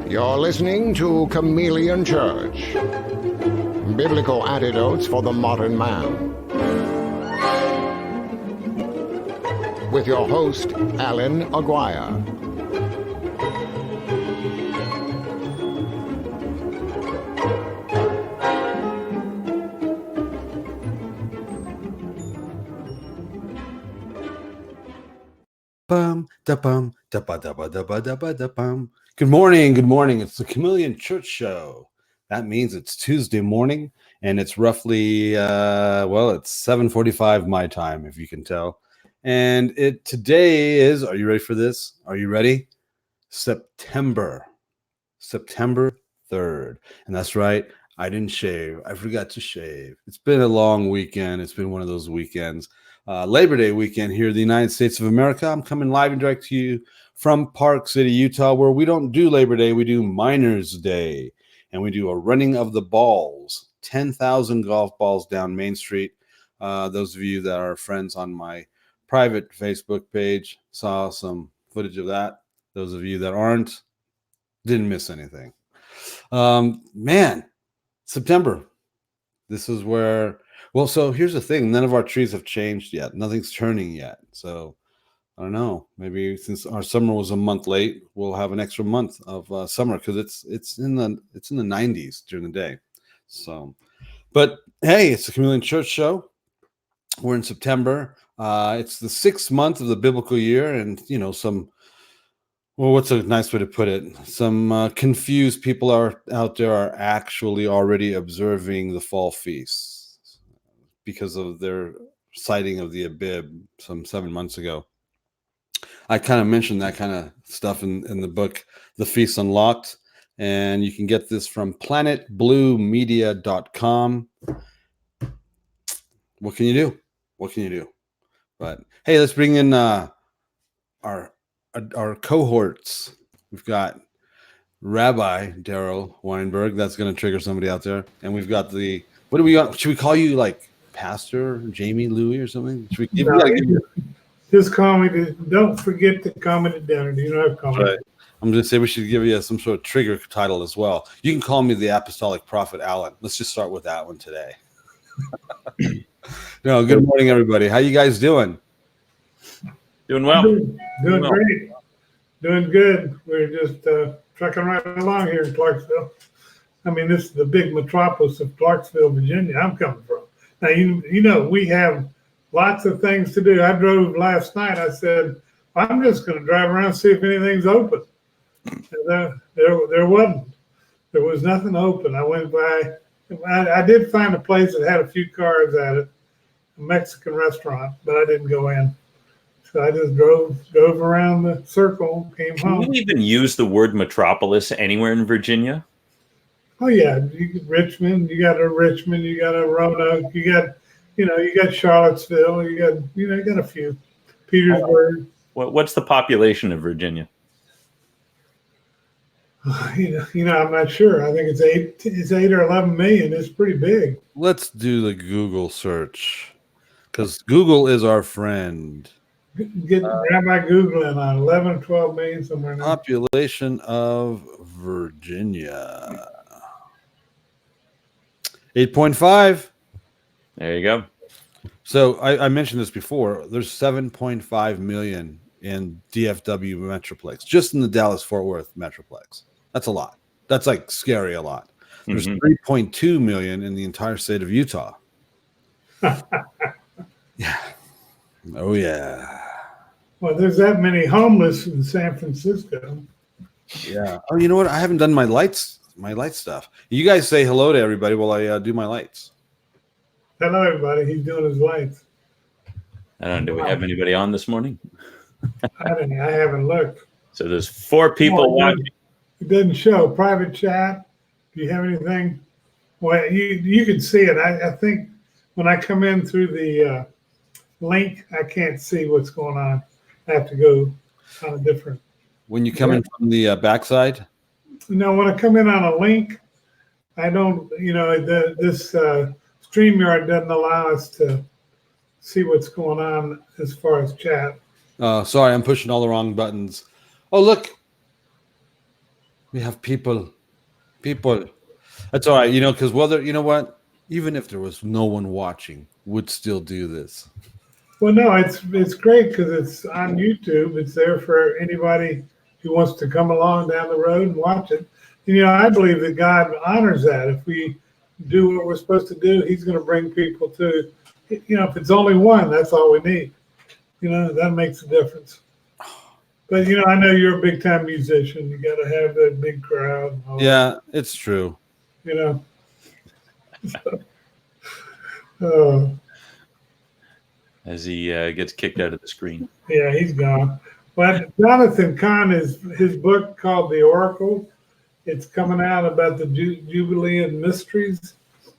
You're listening to Chameleon Church. Biblical Antidotes for the Modern Man. With your host, Allan Aguirre. Bum da bum da ba da ba da ba da ba da bum. Good morning. It's the Chameleon Church Show. That means it's Tuesday morning, and it's roughly it's 7:45 my time, if you can tell. And today is. Are you ready for this? Are you ready? September 3rd, and that's right. I didn't shave. I forgot to shave. It's been a long weekend. It's been one of those weekends. Labor Day weekend here in the United States of America. I'm coming live and direct to you from Park City, Utah, where we don't do Labor Day. We do Miners Day, and we do a running of the balls, 10,000 golf balls down Main Street. Those of you that are friends on my private Facebook page saw some footage of that. Those of you that aren't didn't miss anything. September. This is where, so here's the thing. None of our trees have changed yet. Nothing's turning yet. So I don't know. Maybe since our summer was a month late, we'll have an extra month of summer because it's in the 90s during the day. So, but hey, it's the Chameleon Church Show. We're in September. It's the 6th month of the biblical year, and what's a nice way to put it? Some confused people out there are actually already observing the fall feasts because of their sighting of the Abib some 7 months ago. I kind of mentioned that kind of stuff in the book, The Feast Unlocked, and you can get this from planetbluemedia.com. What can you do? But hey, let's bring in our cohorts. We've got Rabbi Darryl Weinberg. That's going to trigger somebody out there. And we've got what do we got? Should we call you like Pastor Jamie Louie or something? Should we just call me. Don't forget to comment it down. You don't have to comment. Right. I'm going to say we should give you some sort of trigger title as well. You can call me the Apostolic Prophet Allan. Let's just start with that one today. Good morning, everybody. How you guys doing? Doing well. Doing great. Doing good. We're just trucking right along here in Clarksville. I mean, this is the big metropolis of Clarksville, Virginia. I'm coming from. Now, you know, we have lots of things to do. I drove last night. I said, I'm just going to drive around and see if anything's open. And there wasn't. There was nothing open. I went by. I did find a place that had a few cars at it, a Mexican restaurant, but I didn't go in. So I just drove around the circle, came home. Can you even use the word metropolis anywhere in Virginia? Oh yeah, Richmond. You got a Roanoke. You got Charlottesville. You got a few. Petersburg. What's the population of Virginia? I'm not sure. I think it's 8 or 11 million. It's pretty big. Let's do the Google search because Google is our friend. Get Rabbi Googling on 11 or 12 million somewhere now. Population of Virginia. 8.5. There you go. So I mentioned this before. There's 7.5 million in DFW Metroplex, just in the Dallas-Fort Worth Metroplex. That's a lot. That's like scary a lot. There's 3.2 million in the entire state of Utah. Yeah. Oh, yeah. Well, there's that many homeless in San Francisco. Yeah. Oh, you know what? I haven't done my light stuff. You guys say hello to everybody while I do my lights. Hello, everybody. He's doing his lights. I don't know. Do we have anybody on this morning? I haven't looked. So there's 4 people watching. It doesn't show. Private chat. Do you have anything? Well, you can see it. I think when I come in through the link, I can't see what's going on. I have to go on a different. When you come in from the backside? No, when I come in on a link, I don't, this StreamYard doesn't allow us to see what's going on as far as chat. Sorry, I'm pushing all the wrong buttons. Oh, look. We have people. People. That's all right, because you know what? Even if there was no one watching, would still do this. Well, no, it's great because it's on YouTube. It's there for anybody who wants to come along down the road and watch it. And, I believe that God honors that. If we do what we're supposed to do, He's going to bring people to. If it's only one, that's all we need. That makes a difference. But I know you're a big time musician. You got to have that big crowd. And all Yeah, it's true. As he gets kicked out of the screen. Yeah, he's gone. But Jonathan Kahn his book called The Oracle. It's coming out about the Jubilean mysteries.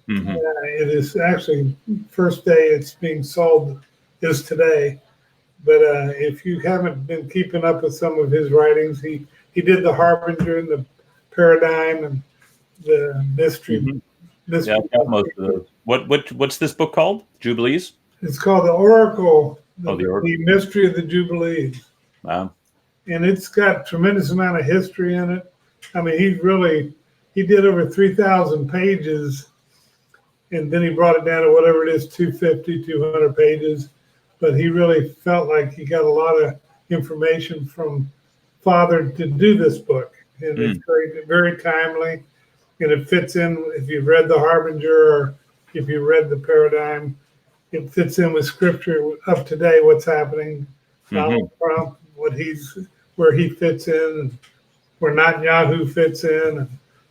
Mm-hmm. It is actually first day it's being sold is today. But if you haven't been keeping up with some of his writings, he did the Harbinger and the Paradigm and the mystery. Mm-hmm. mystery. Yeah, I've got most of those. What's this book called? Jubilees? It's called The Oracle, The Oracle. The Mystery of the Jubilees. Wow. And it's got tremendous amount of history in it. I mean, he did over 3,000 pages, and then he brought it down to whatever it is, 250, 200 pages. But he really felt like he got a lot of information from Father to do this book. And it's very, very timely. And it fits in, if you've read the Harbinger or if you read the Paradigm, it fits in with scripture of today, what's happening. Donald Trump, where he fits in, and where Netanyahu fits in,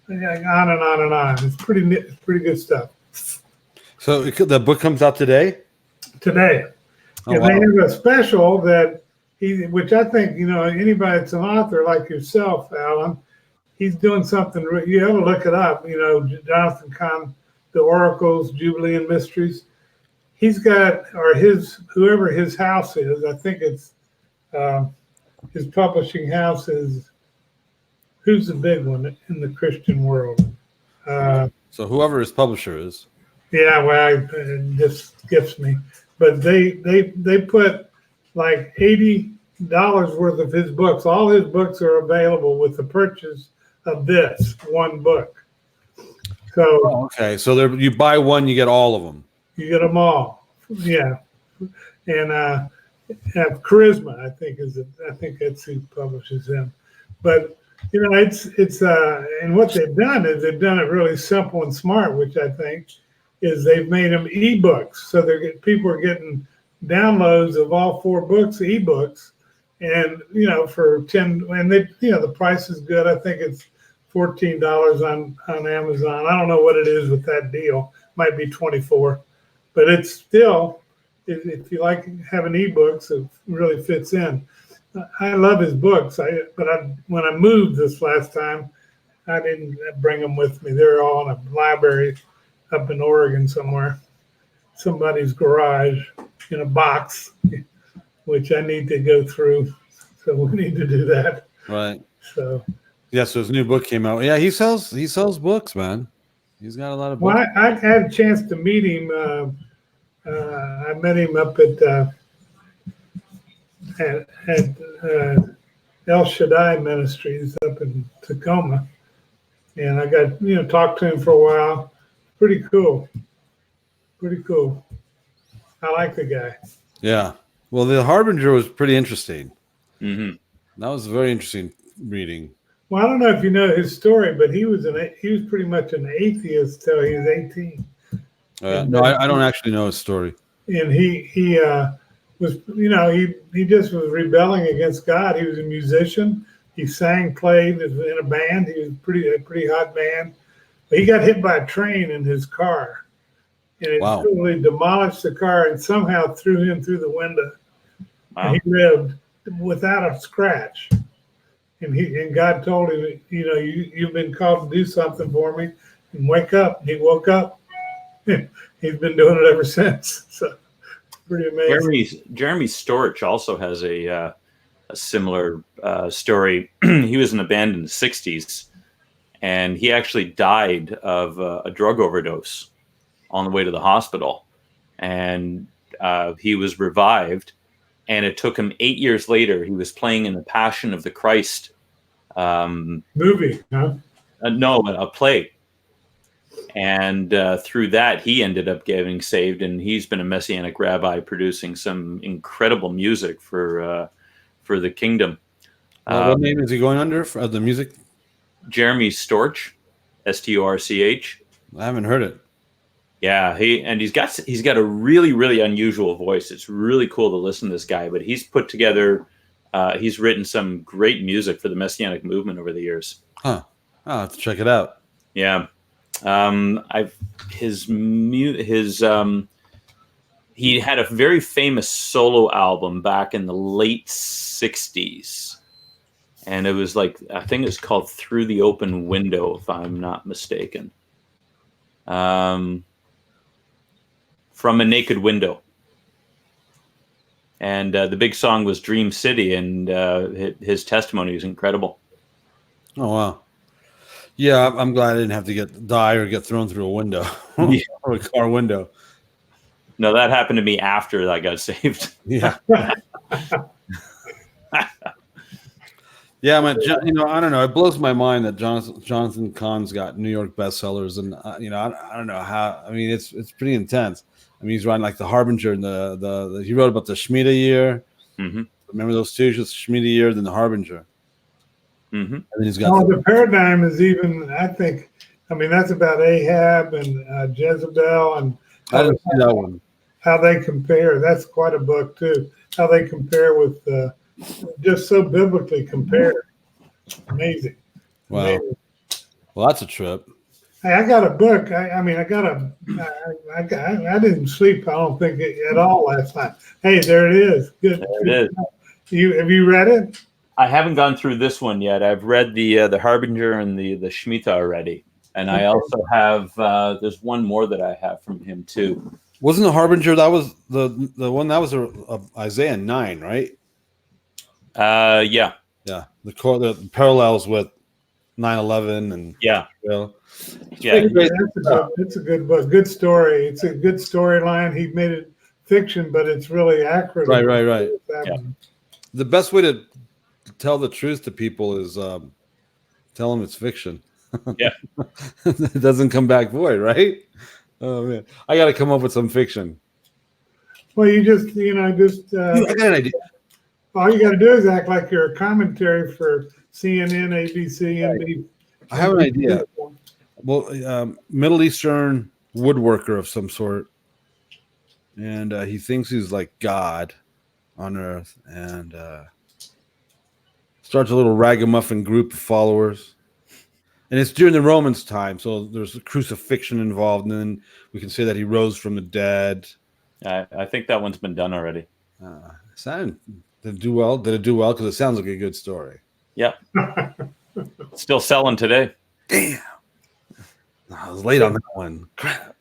and on and on and on. It's pretty good stuff. So the book comes out today? Today. Oh, and wow. they have a special that which I think, anybody that's an author like yourself, Allan, he's doing something. You have to look it up. Jonathan Kahn, The Oracles, Jubilean Mysteries. He's got, whoever his house is, I think it's his publishing house is, who's the big one in the Christian world? So whoever his publisher is. Yeah, well, it just gets me. But they put like $80 worth of his books. All his books are available with the purchase of this one book. So Okay, so you buy one, you get all of them. you get them all. Yeah. And have Charisma, I think that's who publishes them. But it's and what they've done is they've done it really simple and smart, which I think is they've made them ebooks. So people are getting downloads of all 4 books, ebooks, and for 10, and the price is good. I think it's $14 on Amazon. I don't know what it is with that deal. Might be 24, but it's still, if you like having ebooks, it really fits in. I love his books. When I moved this last time, I didn't bring them with me. They're all in a library up in Oregon somewhere, somebody's garage in a box, which I need to go through. So we need to do that. Right. So his new book came out. Yeah, he sells books, man. He's got a lot of books. well, I had a chance to meet him. I met him up at El Shaddai Ministries up in Tacoma, and I got talked to him for a while. Pretty cool. I like the guy. Yeah. Well, the Harbinger was pretty interesting. Mm-hmm. That was a very interesting reading. Well, I don't know if you know his story, but he was pretty much an atheist till he was 18. No, I don't actually know his story. And he was, he just was rebelling against God. He was a musician. He sang, played in a band. He was a pretty hot band. But he got hit by a train in his car, and it totally demolished the car and somehow threw him through the window. Wow. And he lived without a scratch. And God told him, you've been called to do something for me, and wake up. And he woke up. He's been doing it ever since. So pretty amazing. Jeremy Storch also has a similar story. He was in a band in the 60s, and he actually died of a drug overdose on the way to the hospital. And he was revived and it took him 8 years later. He was playing in the Passion of the Christ movie, huh? No, a play. And through that, he ended up getting saved, and he's been a Messianic rabbi producing some incredible music for the kingdom. What name is he going under for the music? Jeremy Storch, Storch. I haven't heard it. Yeah, he's got a really, really unusual voice. It's really cool to listen to this guy. But he's put together, he's written some great music for the Messianic movement over the years. Huh? I'll have to check it out. Yeah. He had a very famous solo album back in the late 60s, and it was like, I think it's called Through the Open Window, if I'm not mistaken. From a Naked Window. And the big song was Dream City, and his testimony is incredible. Oh, wow. Yeah, I'm glad I didn't have to die or get thrown through a window or a car window. No, that happened to me after I got saved. Yeah. Yeah, man. I don't know. It blows my mind that Jonathan Cahn's got New York bestsellers, and I don't know how. I mean, it's pretty intense. I mean, he's writing like the Harbinger, and he wrote about the Shemitah year. Mm-hmm. Remember those two? Just Shemitah year, then the Harbinger. Mm-hmm. And then he's got the paradigm is even. I think. I mean, that's about Ahab and Jezebel, and I didn't see that one. How they compare. That's quite a book too. How they compare with. Just so biblically compared. Amazing. Wow. Amazing. Well, that's a trip. Hey, I got a book. I didn't sleep, I don't think, at all last night. Hey, there it is. Good. There it is. Have you read it? I haven't gone through this one yet. I've read the Harbinger and the Shemitah already. And I also have, there's one more that I have from him too. Wasn't the Harbinger, that was the one that was Isaiah 9, right? Yeah. The parallels with 9/11 and yeah. It's a good book, good story. It's a good storyline. He made it fiction, but it's really accurate. Right. Yeah. The best way to tell the truth to people is tell them it's fiction. Yeah. It doesn't come back void, right? Oh man, I got to come up with some fiction. Well, you just I got an idea. All you got to do is act like you're a commentary for CNN, ABC, NBC. I have an idea. Well, Middle Eastern woodworker of some sort, and he thinks he's like God on earth, and starts a little ragamuffin group of followers. And it's during the Romans' time, so there's a crucifixion involved, and then we can say that he rose from the dead. I think that one's been done already. Did it do well? Because it sounds like a good story. Yeah. Still selling today. Damn. I was late on that one. Crap.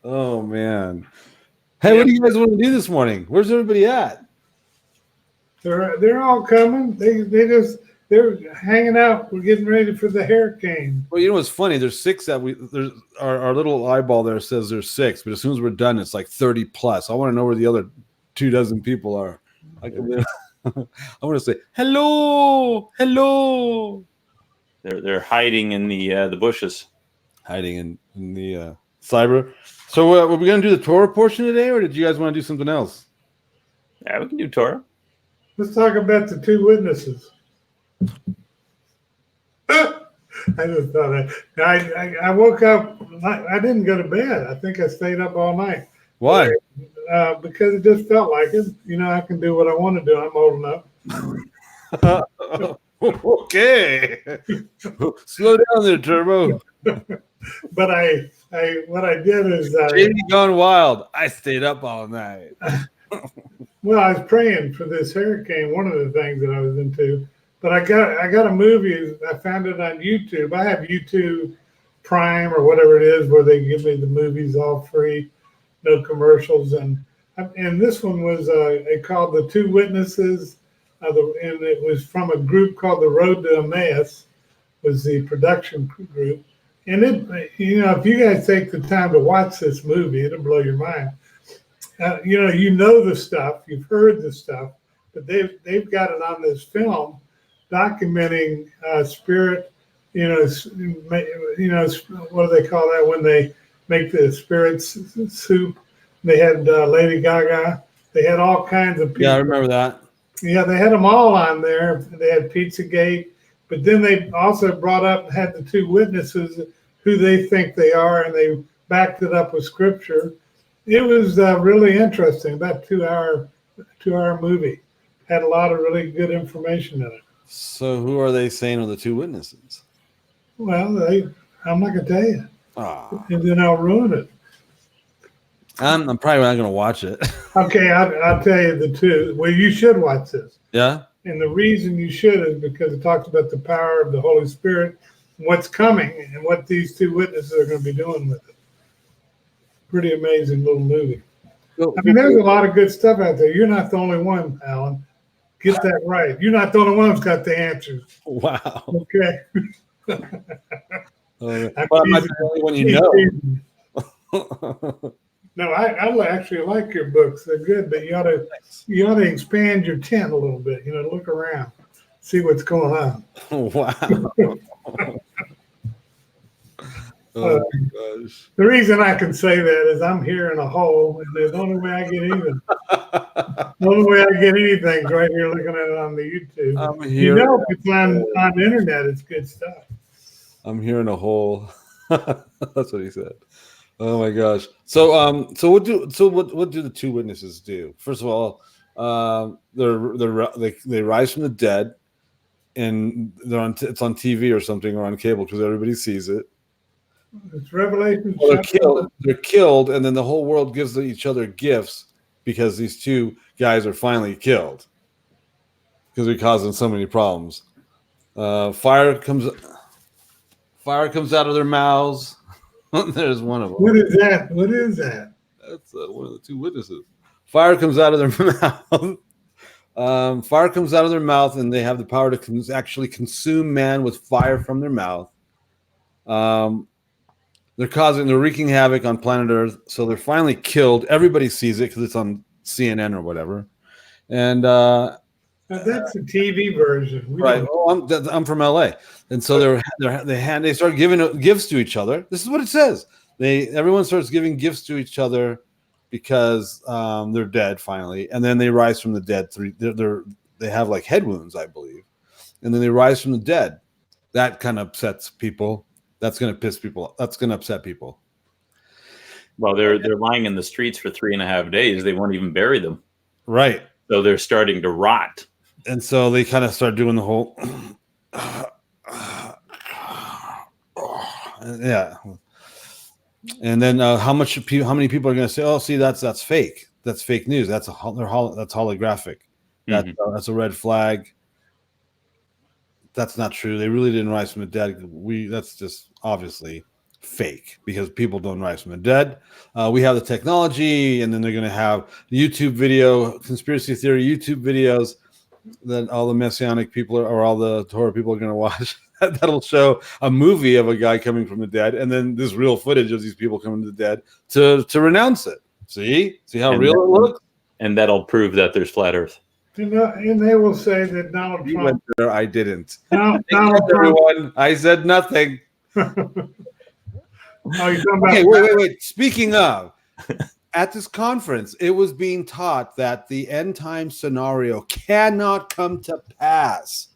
Oh, man. Hey, what do you guys want to do this morning? Where's everybody at? They're all coming. They're hanging out. We're getting ready for the hurricane. Well, you know what's funny? There's 6 there's our little eyeball there says there's 6, but as soon as we're done, it's like 30 plus. I want to know where the other 24 people are. I want to say hello. They're hiding in the bushes. Hiding in the cyber. So are we going to do the Torah portion today, or did you guys want to do something else? Yeah, we can do Torah. Let's talk about the 2 witnesses. I just thought I woke up. I didn't go to bed. I think I stayed up all night. Why? Because it just felt like it. I can do what I want to do. I'm old enough. Okay. Slow down there, Turbo. But what I did is Jamie gone wild. I stayed up all night. Well, I was praying for this hurricane. One of the things that I was into. But I got a movie. I found it on YouTube. I have YouTube Prime or whatever it is, where they give me the movies all free, no commercials. And this one was called The 2 Witnesses, and it was from a group called The Road to Emmaus, was the production group. And if you guys take the time to watch this movie, it'll blow your mind. you know the stuff, you've heard the stuff, but they've got it on this film documenting spirit. What do they call that when they make the spirit soup? They had Lady Gaga. They had all kinds of people. Yeah, I remember that. Yeah, they had them all on there. They had Pizzagate, but then they also brought up and had the two witnesses who they think they are, and they backed it up with scripture. It was really interesting. About 2-hour movie. Had a lot of really good information in it. So who are they saying are the two witnesses? Well, I'm not going to tell you. Ah. And then I'll ruin it. I'm probably not going to watch it. Okay, I'll tell you the two. Well, you should watch this. Yeah? And the reason you should is because it talks about the power of the Holy Spirit, what's coming, and what these two witnesses are going to be doing with it. Pretty amazing little movie. I mean, there's a lot of good stuff out there. You're not the only one, Alan. Get that right. You're not the only one who's got the answers. Wow. Okay. Well, I'm not the only one you know. No, I actually like your books. They're good, but you ought to expand your tent a little bit. Look around, see what's going on. Wow. Oh my gosh. The reason I can say that is I'm here in a hole, and the only way I get even. The only way I get anything is right here looking at it on the YouTube. I'm here. If it's on the internet, it's good stuff. I'm here in a hole. That's what he said. Oh my gosh. So what do the two witnesses do? First of all, they rise from the dead, and it's on TV or something or on cable because everybody sees it. It's Revelation. Well, they're killed, and then the whole world gives each other gifts because these two guys are finally killed because they're causing so many problems. Fire comes out of their mouths. There's one of them. What is that? That's one of the two witnesses. Fire comes out of their mouth. Fire comes out of their mouth, and they have the power to actually consume man with fire from their mouth. They're wreaking havoc on planet Earth, so they're finally killed. Everybody sees it because it's on CNN or whatever. And that's the TV version. Right. Well, I'm from LA, and so they start giving gifts to each other. This is what it says. Everyone starts giving gifts to each other because they're dead finally, and then they rise from the dead. They have like head wounds, I believe, and then they rise from the dead. That kind of upsets people. That's going to piss people. That's going to upset people. Well, they're lying in the streets for 3.5 days. They won't even bury them. Right. So they're starting to rot. And so they kind of start doing the whole, yeah. And then how many people are going to say, "Oh, see, that's fake. That's fake news. That's holographic. That's a red flag. That's not true. They really didn't rise from the dead. That's just obviously fake because people don't rise from the dead. We have the technology, and then they're going to have YouTube video, conspiracy theory YouTube videos that all the Messianic people or all the Torah people are going to watch. That'll show a movie of a guy coming from the dead, and then this real footage of these people coming to the dead to renounce it. See how real it looks, and that'll prove that there's flat Earth. And they will say that Donald Trump. You went there, I didn't. Donald Trump. Everyone, I said nothing. Okay, wait. Speaking of, at this conference, it was being taught that the end time scenario cannot come to pass.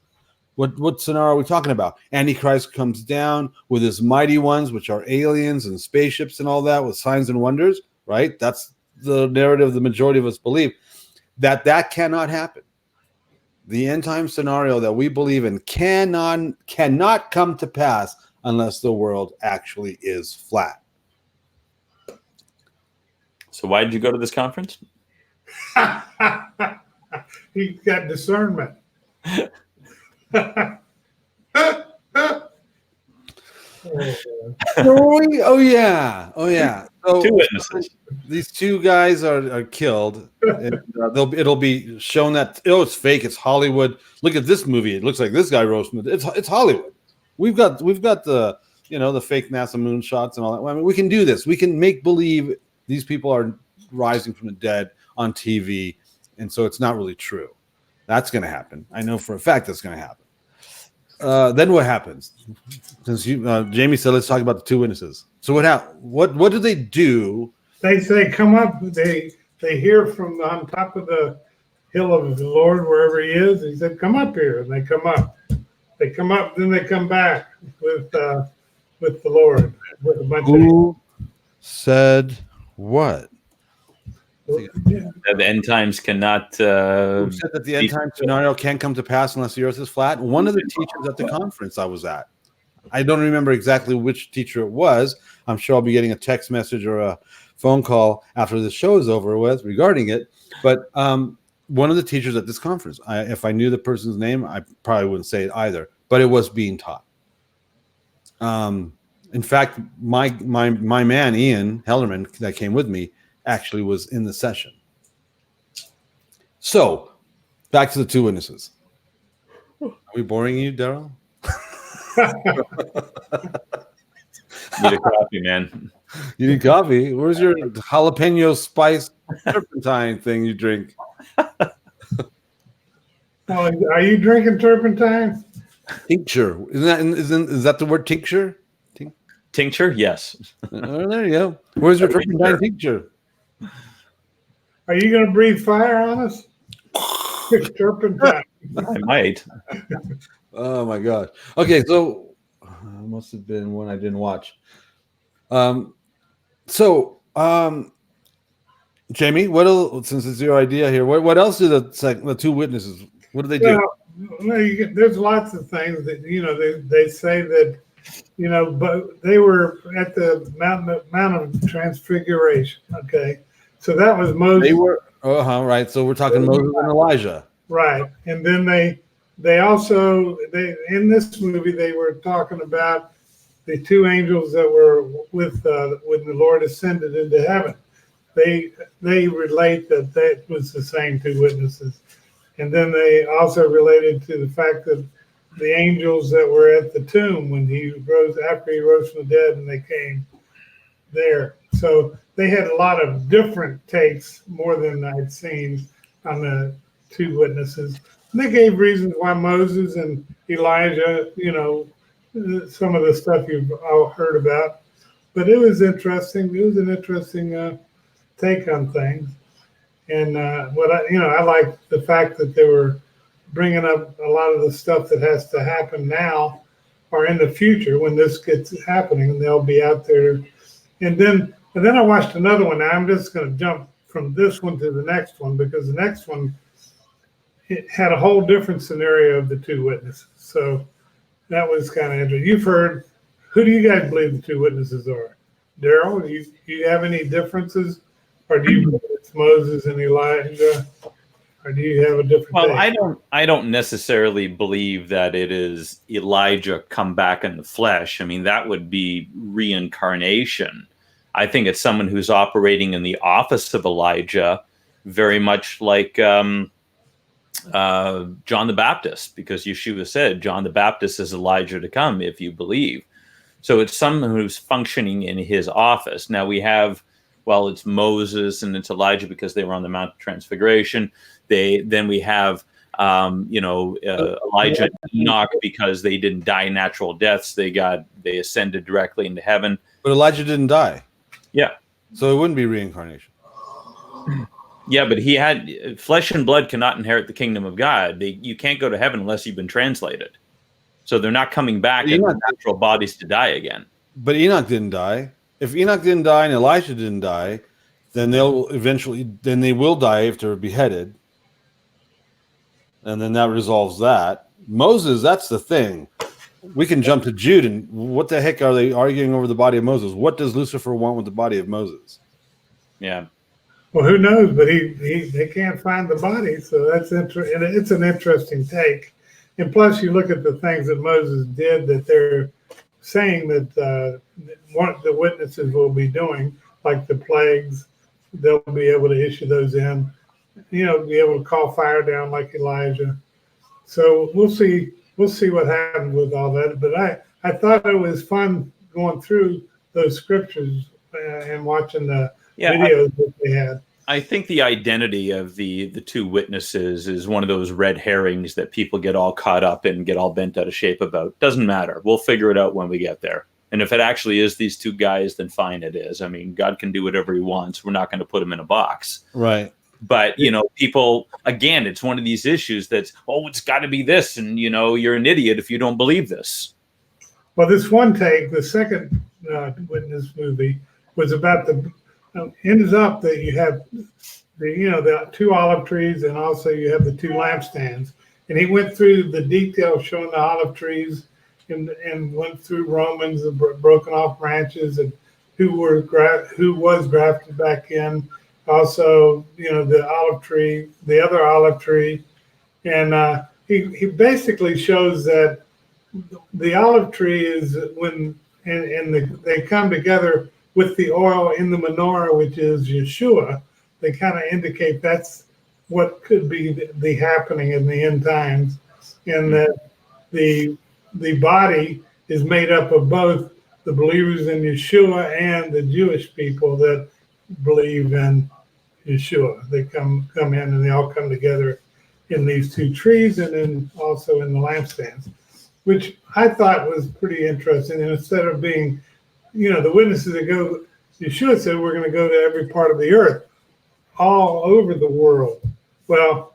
What scenario are we talking about? Antichrist comes down with his mighty ones, which are aliens and spaceships and all that, with signs and wonders, right? That's the narrative the majority of us believe. That cannot happen. The end time scenario that we believe in cannot come to pass unless the world actually is flat. So why did you go to this conference? He's got discernment. Oh yeah. So, two witnesses. These two guys are killed. And, it'll be shown that it's fake. It's Hollywood. Look at this movie. It looks like this guy rose from it. It's Hollywood. We've got the the fake NASA moon shots and all that. I mean, we can do this. We can make believe these people are rising from the dead on TV, and so it's not really true. That's going to happen. I know for a fact that's going to happen. Then what happens? Since Jamie said, let's talk about the two witnesses. So what do they do? They say, come up. They hear from on top of the hill of the Lord, wherever he is. He said, come up here. And they come up. They come up, then they come back with the Lord. With a bunch Who said what? The end times cannot. Who said that the end time scenario can't come to pass unless the earth is flat? One of the teachers at the conference I was at. I don't remember exactly which teacher it was. I'm sure I'll be getting a text message or a phone call after the show is over with regarding it. But one of the teachers at this conference, if I knew the person's name, I probably wouldn't say it either. But it was being taught. In fact, my man Ian Hellerman that came with me actually was in the session. So, back to the two witnesses. Are we boring you, Darryl? Need a coffee, man. You need coffee? Where's your jalapeno spice turpentine thing you drink? Are you drinking turpentine? Tincture. Is that the word tincture? Tincture? Yes. There you go. Where's your turpentine tincture? Are you going to breathe fire on us? Turpentine. I might. Oh my gosh. Okay, so must have been one I didn't watch. Jamie, what else, since it's your idea here, what else do the two witnesses? What do they do? Well, there's lots of things that they say that but they were at the Mount of Transfiguration. Okay, so that was Moses. They were right. So we're talking Moses and Elijah. Right, and then they also in this movie they were talking about the two angels that were with when the Lord ascended into heaven. They relate that was the same two witnesses, and then they also related to the fact that the angels that were at the tomb when he rose after he rose from the dead, and they came there. So they had a lot of different takes, more than I'd seen on the two witnesses. And they gave reasons why Moses and Elijah, some of the stuff you've all heard about. But it was interesting. It was an interesting take on things. And I like the fact that they were bringing up a lot of the stuff that has to happen now or in the future when this gets happening, and they'll be out there. And then I watched another one. Now I'm just going to jump from this one to the next one, because the next one, it had a whole different scenario of the two witnesses. So that was kind of interesting. You've heard, who do you guys believe the two witnesses are? Darryl, do you have any differences? Or do you believe it's Moses and Elijah? Or do you have a different take? I don't necessarily believe that it is Elijah come back in the flesh. I mean, that would be reincarnation. I think it's someone who's operating in the office of Elijah, very much like John the Baptist, because Yeshua said John the Baptist is Elijah to come, if you believe. So it's someone who's functioning in his office. Now we have, it's Moses and it's Elijah because they were on the Mount of Transfiguration. Then we have Elijah and Enoch because they didn't die natural deaths. They ascended directly into heaven. But Elijah didn't die. Yeah. So it wouldn't be reincarnation. Yeah, but he had flesh and blood cannot inherit the kingdom of God. You can't go to heaven unless you've been translated. So they're not coming back in natural bodies to die again. But Enoch didn't die. If Enoch didn't die and Elijah didn't die, then they will die if they're beheaded. And then that resolves that. Moses, that's the thing. We can jump to Jude, and what the heck are they arguing over the body of Moses? What does Lucifer want with the body of Moses? Yeah. Well, who knows? But they can't find the body, so that's interesting. It's an interesting take. And plus, you look at the things that Moses did that they're saying that the witnesses will be doing, like the plagues. They'll be able to issue those in. Be able to call fire down like Elijah. So we'll see what happens with all that. But I thought it was fun going through those scriptures and watching the videos that they had. I think the identity of the two witnesses is one of those red herrings that people get all caught up in and get all bent out of shape about. Doesn't matter. We'll figure it out when we get there. And if it actually is these two guys, then fine, it is. I mean, God can do whatever he wants. We're not going to put him in a box. Right. But, people, again, it's one of these issues that's, it's got to be this. And, you're an idiot if you don't believe this. Well, this one take, the second witness movie, was about ends up that you have the two olive trees, and also you have the two lampstands. And he went through the details showing the olive trees and went through Romans and broken off branches and who was grafted back in. Also, the olive tree, the other olive tree, and he basically shows that the olive tree is they come together with the oil in the menorah, which is Yeshua. They kind of indicate that's what could be the happening in the end times, and that the body is made up of both the believers in Yeshua and the Jewish people that believe in Yeshua. They come in and they all come together in these two trees, and then also in the lampstands, which I thought was pretty interesting. And instead of being, the witnesses that go, Yeshua said we're going to go to every part of the earth, all over the world. Well,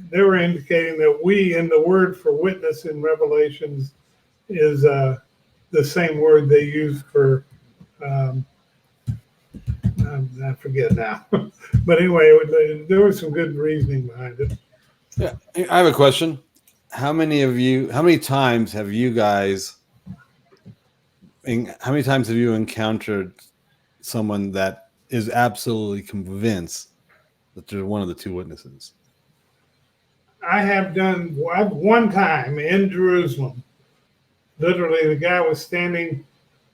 they were indicating that we, in the word for witness in Revelations, is the same word they use for, I forget now. But anyway, there was some good reasoning behind it. Yeah, I have a question. How many times have you encountered someone that is absolutely convinced that they're one of the two witnesses? I have done one time in Jerusalem. Literally, the guy was standing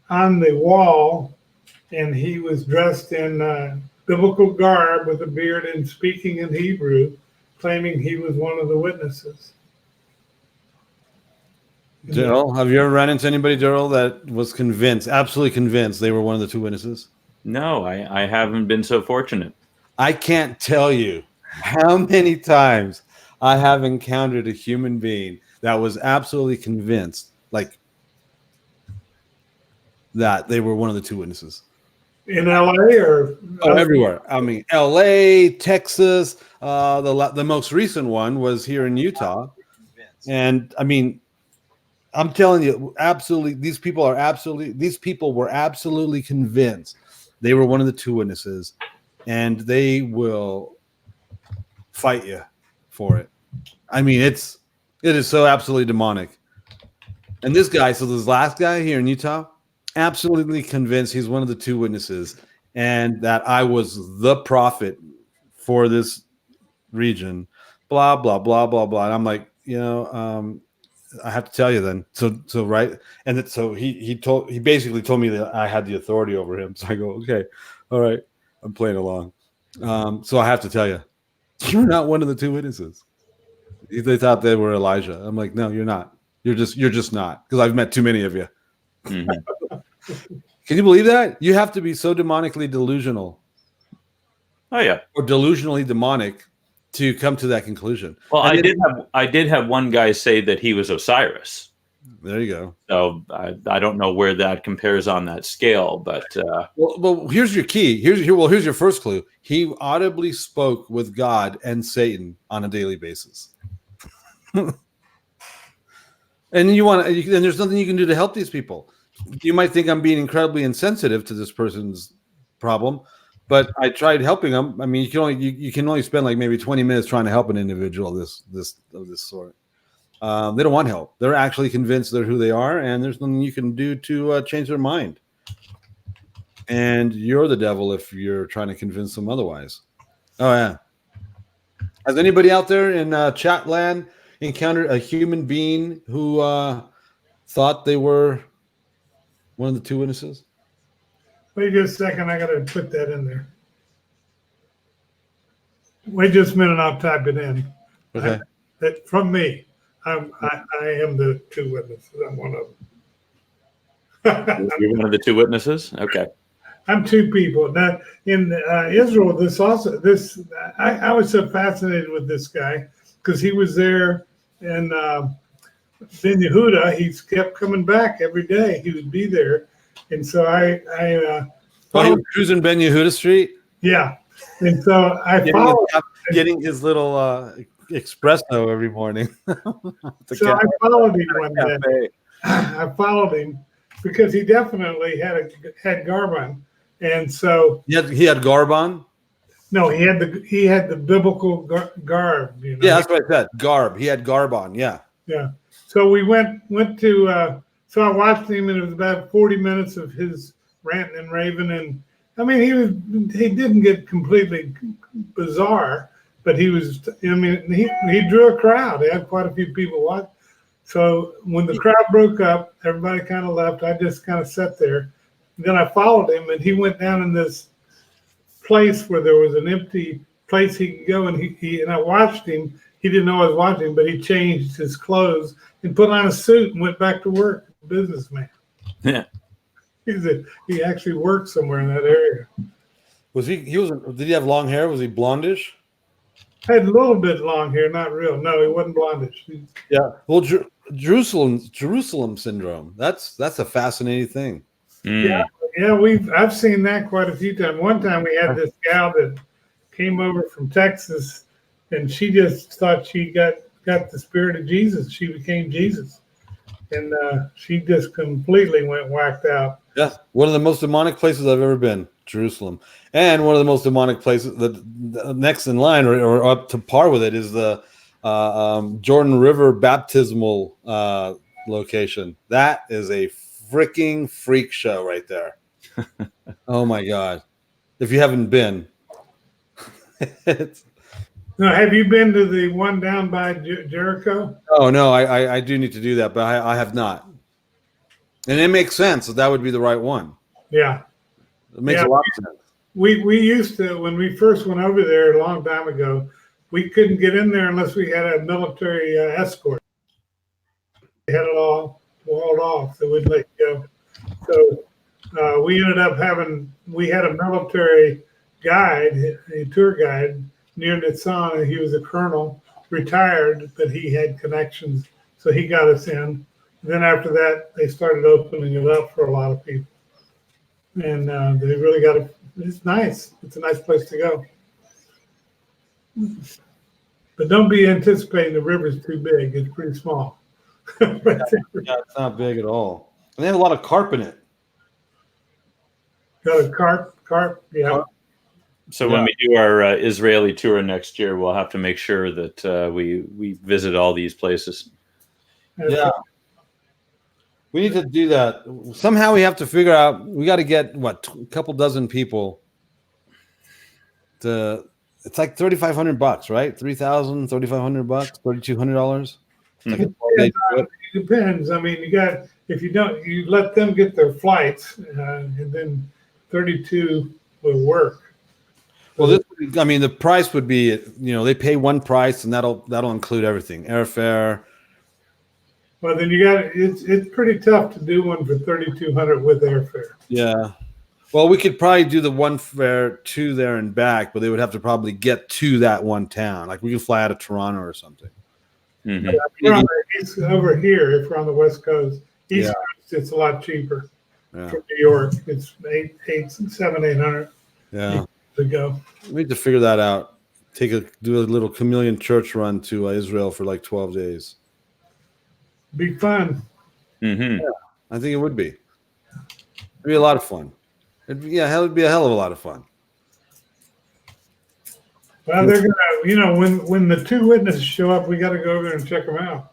on the wall, and he was dressed in biblical garb with a beard and speaking in Hebrew, claiming he was one of the witnesses. Darryl, have you ever run into anybody, Darryl, that was absolutely convinced they were one of the two witnesses? No, I haven't been so fortunate. I can't tell you how many times I have encountered a human being that was absolutely convinced, like, that they were one of the two witnesses. In LA or everywhere. I mean, LA, Texas. The most recent one was here in Utah, and I mean, I'm telling you, absolutely, these people were absolutely convinced they were one of the two witnesses, and they will fight you for it. I mean, it is so absolutely demonic. And this last guy here in Utah, absolutely convinced he's one of the two witnesses, and that I was the prophet for this region. Blah blah blah blah blah. And I'm like, I have to tell you then. So right, and so he basically told me that I had the authority over him. So I go, okay, all right, I'm playing along. So I have to tell you, you're not one of the two witnesses. They thought they were Elijah. I'm like, no, you're not. You're just not, because I've met too many of you. Mm-hmm. Can you believe that? You have to be so demonically delusional. Oh yeah, or delusionally demonic to come to that conclusion. Well, I did have one guy say that he was Osiris. There you go. So I don't know where that compares on that scale, but well, here's your key. Here's your first clue. He audibly spoke with God and Satan on a daily basis. And there's nothing you can do to help these people. You might think I'm being incredibly insensitive to this person's problem, but I tried helping them. I mean, you can only spend like maybe 20 minutes trying to help an individual of this sort. They don't want help. They're actually convinced they're who they are, and there's nothing you can do to change their mind. And you're the devil if you're trying to convince them otherwise. Oh yeah. Has anybody out there in chat land encountered a human being who thought they were one of the two witnesses? Wait just a second. I got to put that in there. Wait just a minute. I'll type it in. Okay. From me. I am the two witnesses. I'm one of them. You're one of the two witnesses? Okay. I'm two people. Now in Israel, I was so fascinated with this guy because he was there in Ben Yehuda. He kept coming back every day. He would be there, and so I he was cruising Ben Yehuda Street. yeah, and so I followed. Getting his little espresso every morning. So I followed him one day. I followed him because he definitely had Garban, and so he had Garban. no, he had the biblical garb. You know? Yeah, that's what I said. Garb. He had Garban. Yeah. Yeah. So we went to. So I watched him, and it was about 40 minutes of his ranting and raving, and I mean he didn't get completely bizarre, but he was. I mean he drew a crowd. He had quite a few people watch. So when the crowd broke up, everybody kind of left. I just kind of sat there. And then I followed him, and he went down in this place where there was an empty place he could go, and he and I watched him. He didn't know I was watching, but he changed his clothes and put on a suit and went back to work. Businessman. Yeah. He actually worked somewhere in that area. Did he have long hair? Was he blondish? Had a little bit long hair, not real. No, he wasn't blondish. Yeah. Well, Jerusalem syndrome. That's a fascinating thing. Yeah, I've seen that quite a few times. One time we had this gal that came over from Texas, and she just thought she got the spirit of Jesus. She became Jesus, and she just completely went whacked out. Yeah, one of the most demonic places I've ever been, Jerusalem, and one of the most demonic places. The next in line, or up to par with it, is the Jordan River baptismal location. That is a freaking freak show right there. Oh my God! If you haven't been, Now, have you been to the one down by Jericho? Oh no, I do need to do that, but I have not. And it makes sense that would be the right one. Yeah, it makes a lot of sense. We used to, when we first went over there a long time ago, we couldn't get in there unless we had a military escort. We had it all walled off, so we'd let you go. So we ended up we had a military guide, a tour guide near Nitsan, and he was a colonel, retired, but he had connections, so he got us in. Then after that, they started opening it up for a lot of people, and they really got it. It's nice. It's a nice place to go. But don't be anticipating the river's too big. It's pretty small. Yeah, it's not big at all. And they have a lot of carp in it. Got a carp, yeah. So when we do our Israeli tour next year, we'll have to make sure that we visit all these places. Yeah. We need to do that. Somehow we have to figure out, we got to get, a couple dozen people to, it's like $3,500, right? $3,000, $3,500, $3,200. It depends. I mean, if you let them get their flights, and then 32 will work. Well, the price would be, they pay one price, and that'll include everything, airfare. Well, then it's pretty tough to do one for 3,200 with airfare. Yeah. Well, we could probably do the one fare to there and back, but they would have to probably get to that one town. Like we could fly out of Toronto or something. Mm-hmm. It's over here, if we're on the West Coast. East Coast, it's a lot cheaper. Yeah. From New York, it's $800. Yeah. To go. We need to figure that out. Do a little Chameleon church run to Israel for like 12 days. Be fun. Mm-hmm. Yeah, I think it would be. It'd be a lot of fun. It'd be a hell of a lot of fun. Well, they're gonna, when the two witnesses show up, we got to go over there and check them out.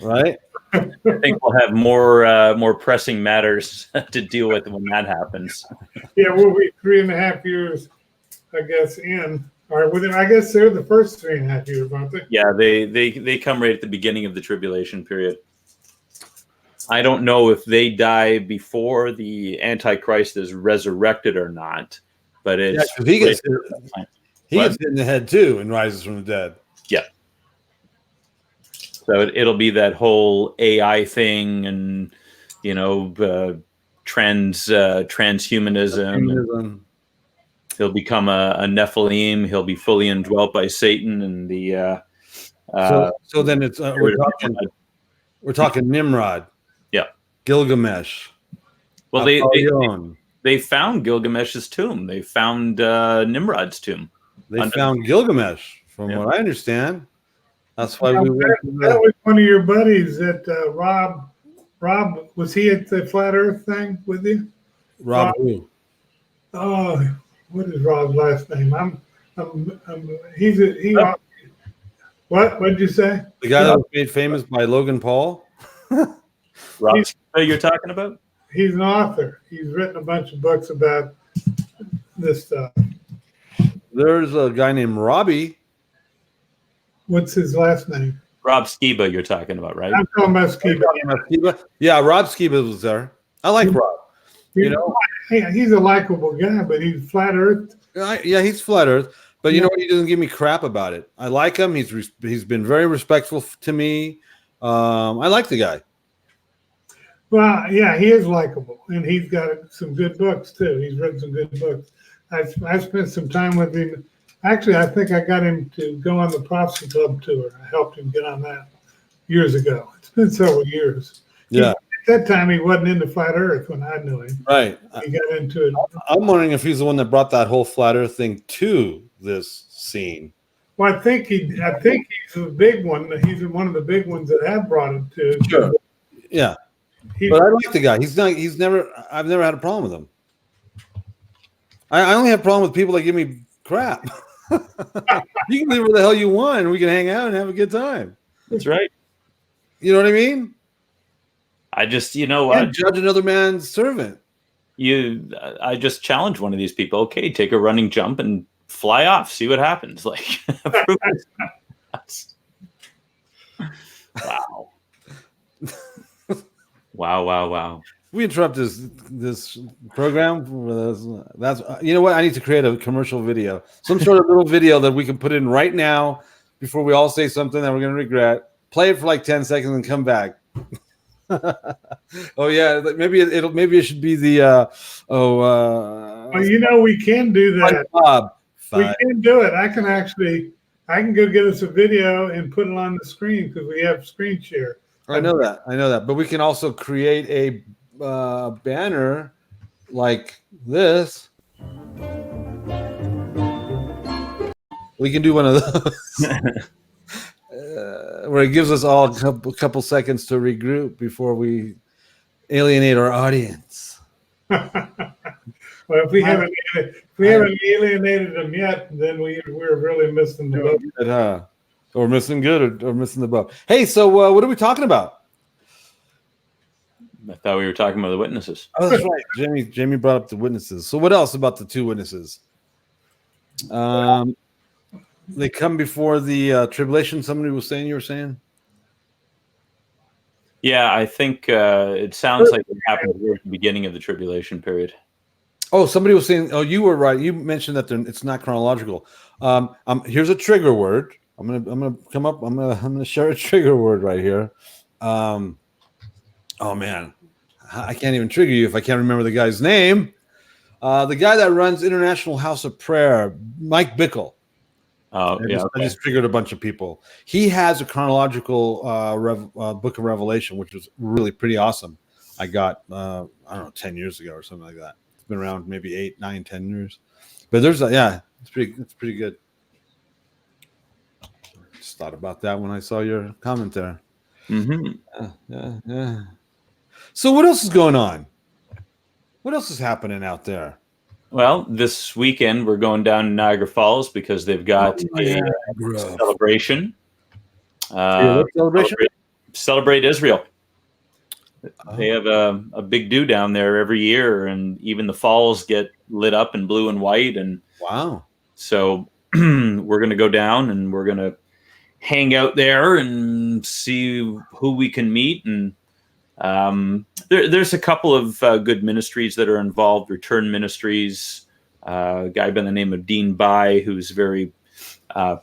Right. I think we'll have more pressing matters to deal with when that happens. Yeah, we'll be 3.5 years, I guess, in. Or I guess they're the first 3.5 years, aren't they? Yeah, they come right at the beginning of the tribulation period. I don't know if they die before the Antichrist is resurrected or not, but it's he gets hit in the head too and rises from the dead. Yeah. So it'll be that whole AI thing, and transhumanism. He'll become a Nephilim. He'll be fully indwelt by Satan, and the so then it's we're talking Nimrod. Yeah. Gilgamesh. Well, they found Gilgamesh's tomb. They found Nimrod's tomb. They found Gilgamesh, from what I understand. That's why we went to that was one of your buddies that Rob. Rob, was he at the Flat Earth thing with you? Rob who? Oh, what is Rob's last name? What did you say? The guy that was made famous by Logan Paul? Rob, you're talking about? He's an author. He's written a bunch of books about this stuff. There's a guy named Rabbi. What's his last name? Rob Skiba you're talking about, right? I'm talking about Skiba. Yeah, Rob Skiba was there. I like Rob. He's a likable guy, but he's Flat Earth. Yeah, he's Flat Earth. But you know what? He doesn't give me crap about it. I like him. He's been very respectful to me. I like the guy. Well, yeah, he is likable, and he's got some good books too. He's written some good books. I spent some time with him. Actually, I think I got him to go on the Prophecy Club tour. I helped him get on that years ago. It's been several years. Yeah. At that time, he wasn't into Flat Earth when I knew him. Right. He got into it. I'm wondering if he's the one that brought that whole Flat Earth thing to this scene. Well, I think he's a big one. He's one of the big ones that have brought it to. Sure. Yeah. But I like the guy. I've never had a problem with him. I only have a problem with people that give me crap. You can leave where the hell you want, and we can hang out and have a good time. That's right. You know what I mean? I just, what? Judge another man's servant. I just challenge one of these people. Okay, take a running jump and fly off. See what happens. Like, wow. Wow. We interrupt this program. That's you know what? I need to create a commercial video, some sort of little video that we can put in right now before we all say something that we're going to regret. Play it for like 10 seconds and come back. Oh yeah, maybe it should be the we can do that. Bob. We can do it. I can go get us a video and put it on the screen because we have screen share. I know that, but we can also create a banner like this. We can do one of those where it gives us all a couple seconds to regroup before we alienate our audience. Well, if we haven't alienated them yet, then we're really missing the boat. Or missing good or missing the boat. Hey, so what are we talking about? I thought we were talking about the witnesses. Oh, that's right. Jamie brought up the witnesses. So what else about the two witnesses? They come before the tribulation. Somebody was saying, you were saying? Yeah, I think it sounds like it happened at the beginning of the tribulation period. Oh, somebody was saying, oh, you were right. You mentioned that it's not chronological. Here's a trigger word. I'm gonna come up. I'm gonna share a trigger word right here. Oh man, I can't even trigger you if I can't remember the guy's name. The guy that runs International House of Prayer, Mike Bickle. Oh yeah, I just triggered a bunch of people. He has a chronological book of Revelation, which is really pretty awesome. I got I don't know 10 years ago or something like that. It's been around maybe 8, 9, 10 years. But there's it's pretty good. Just thought about that when I saw your comment there. Mm-hmm. Yeah. So what else is going on? What else is happening out there? Well, this weekend we're going down to Niagara Falls because they've got a celebration. Celebrate Israel. They have a big do down there every year, and even the falls get lit up in blue and white. And wow! So we're going to go down and we're going to hang out there and see who we can meet. And there's a couple of good ministries that are involved. Return Ministries, a guy by the name of Dean Bai, who's very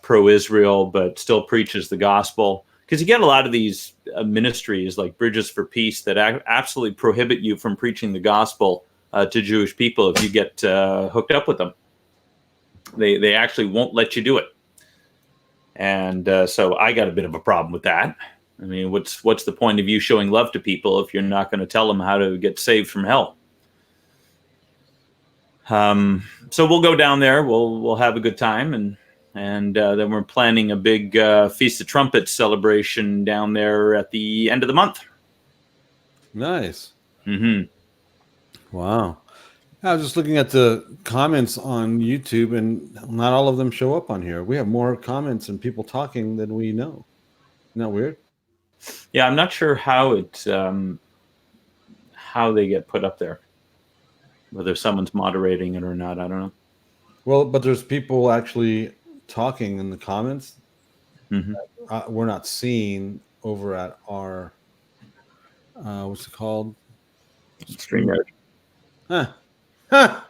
pro-Israel but still preaches the gospel. because you get a lot of these ministries like Bridges for Peace that absolutely prohibit you from preaching the gospel to Jewish people if you get hooked up with them. They actually won't let you do it. And so I got a bit of a problem with that. I mean, what's the point of you showing love to people if you're not going to tell them how to get saved from hell? So we'll go down there. We'll have a good time, and then we're planning a big Feast of Trumpets celebration down there at the end of the month. Nice. Mm-hmm. Wow. I was just looking at the comments on YouTube, and not all of them show up on here. We have more comments and people talking than we know. Isn't that weird? Yeah, I'm not sure how they get put up there. Whether someone's moderating it or not, I don't know. Well, but there's people actually talking in the comments. Mm-hmm. We're not seeing over at our what's it called? StreamYard. Huh.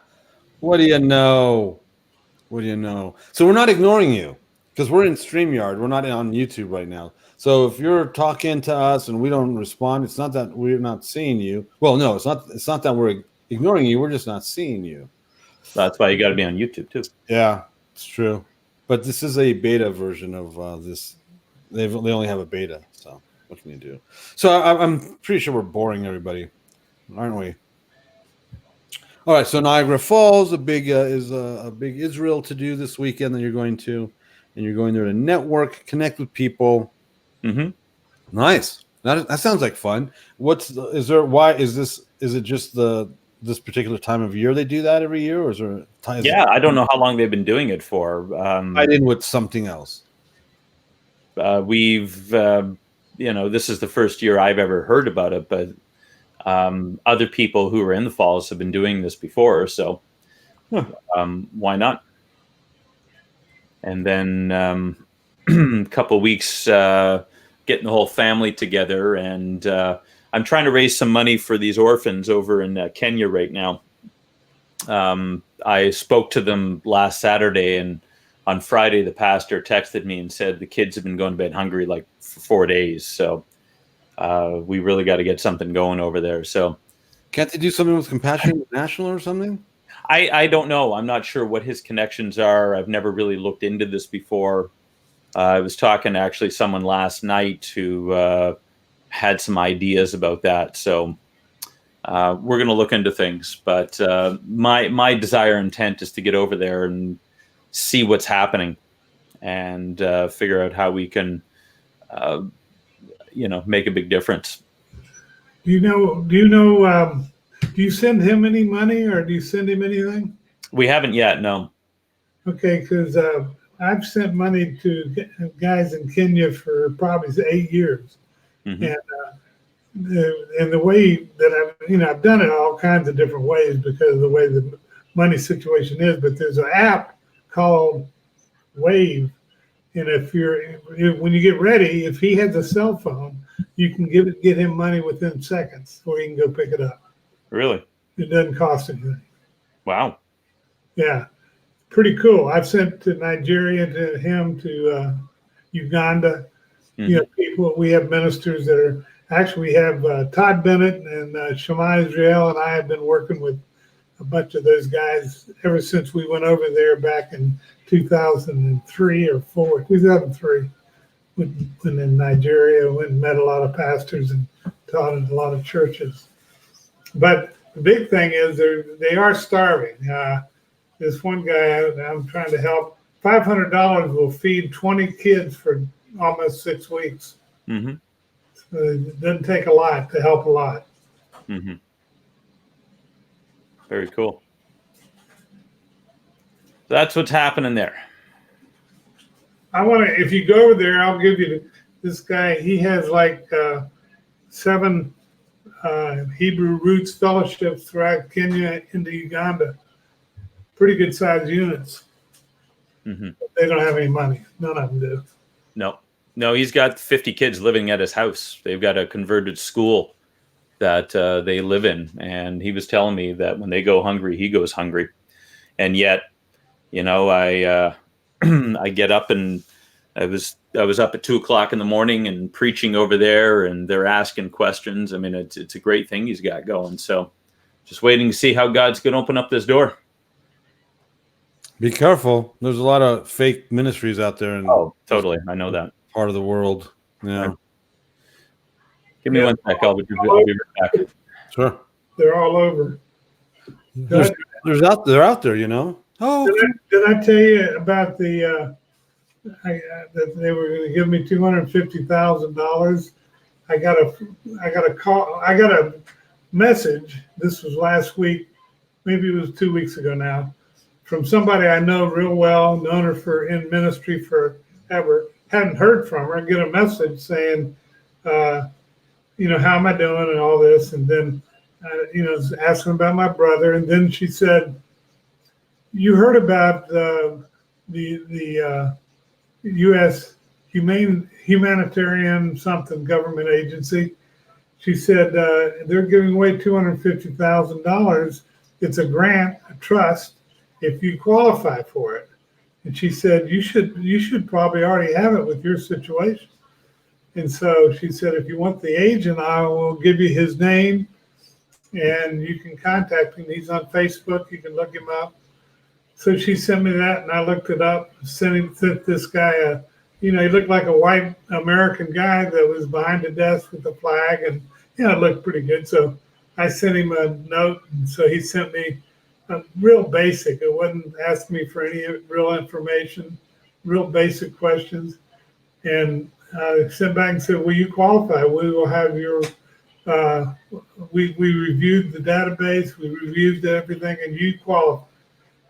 What do you know? What do you know? So we're not ignoring you because we're in StreamYard. We're not on YouTube right now. So if you're talking to us and we don't respond, it's not that we're not seeing you. Well, no, it's not that we're ignoring you. We're just not seeing you. That's why you got to be on YouTube too. Yeah, it's true. But this is a beta version of this. They only have a beta, so what can you do? So I'm pretty sure we're boring everybody, aren't we? All right, so Niagara Falls, is a big Israel to do this weekend that you're going to, and you're going there to network, connect with people. Mm-hmm. Nice. That sounds like fun. Is it just this particular time of year they do that every year, or is there time? Yeah, I don't know how long they've been doing it for. I did with something else. We've, this is the first year I've ever heard about it, but other people who are in the falls have been doing this before, so why not? And then a couple weeks getting the whole family together, and I'm trying to raise some money for these orphans over in Kenya right now. I spoke to them last Saturday, and on Friday the pastor texted me and said the kids have been going to bed hungry like for 4 days, so we really got to get something going over there. So can't they do something with Compassion International or something? I don't know. I'm not sure what his connections are. I've never really looked into this before. I was talking to actually someone last night who had some ideas about that. So we're going to look into things. But my desire intent is to get over there and see what's happening and figure out how we can make a big difference. Do you send him any money, or do you send him anything? We haven't yet, no. Okay, because I've sent money to guys in Kenya for probably 8 years, mm-hmm. and the way that I've done it all kinds of different ways because of the way the money situation is. But there's an app called Wave. And when you get ready, if he has a cell phone, you can get him money within seconds, or he can go pick it up. Really? It doesn't cost anything. Wow. Yeah, pretty cool. I've sent to Nigeria, to him, to Uganda. Mm-hmm. People. We have ministers that are actually. We have Todd Bennett and Shema Israel, and I have been working with a bunch of those guys ever since we went over there back in 2003 or 2003, when in Nigeria, went and met a lot of pastors and taught in a lot of churches. But the big thing is they are starving. This one guy I'm trying to help, $500 will feed 20 kids for almost 6 weeks. Mm-hmm. So it doesn't take a lot to help a lot. Mm-hmm. Very cool. That's what's happening there. If you go over there, I'll give you this guy. He has like 7 Hebrew Roots fellowships throughout Kenya into Uganda. Pretty good sized units. Mm-hmm. They don't have any money. None of them do. No, he's got 50 kids living at his house. They've got a converted school that they live in. And he was telling me that when they go hungry, he goes hungry. And yet, I I get up and I was up at 2:00 in the morning and preaching over there, and they're asking questions. I mean, it's a great thing he's got going. So just waiting to see how God's going to open up this door. Be careful. There's a lot of fake ministries out there. Oh, totally. I know that. Part of the world. Yeah. Right. Give me one sec. I'll be right back. Sure. They're all over. They're out there, you know. Oh, did I tell you about that they were going to give me $250,000? I got a call. I got a message. This was last week, maybe it was 2 weeks ago now, from somebody I know real well, known her in ministry forever. Hadn't heard from her. I get a message saying, how am I doing and all this, and then asking about my brother, and then she said, "You heard about the U.S. humanitarian something government agency?" She said they're giving away $250,000. It's a grant, a trust, if you qualify for it. And she said you should probably already have it with your situation. And so she said, if you want the agent, I will give you his name, and you can contact him. He's on Facebook. You can look him up. So she sent me that, and I looked it up. Sent this guy he looked like a white American guy that was behind the desk with the flag, and it looked pretty good. So I sent him a note, and so he sent me a real basic. It wasn't asking me for any real information, real basic questions. And I sent back and said, will you qualify? We will have your, we reviewed the database, we reviewed everything, and you qualify.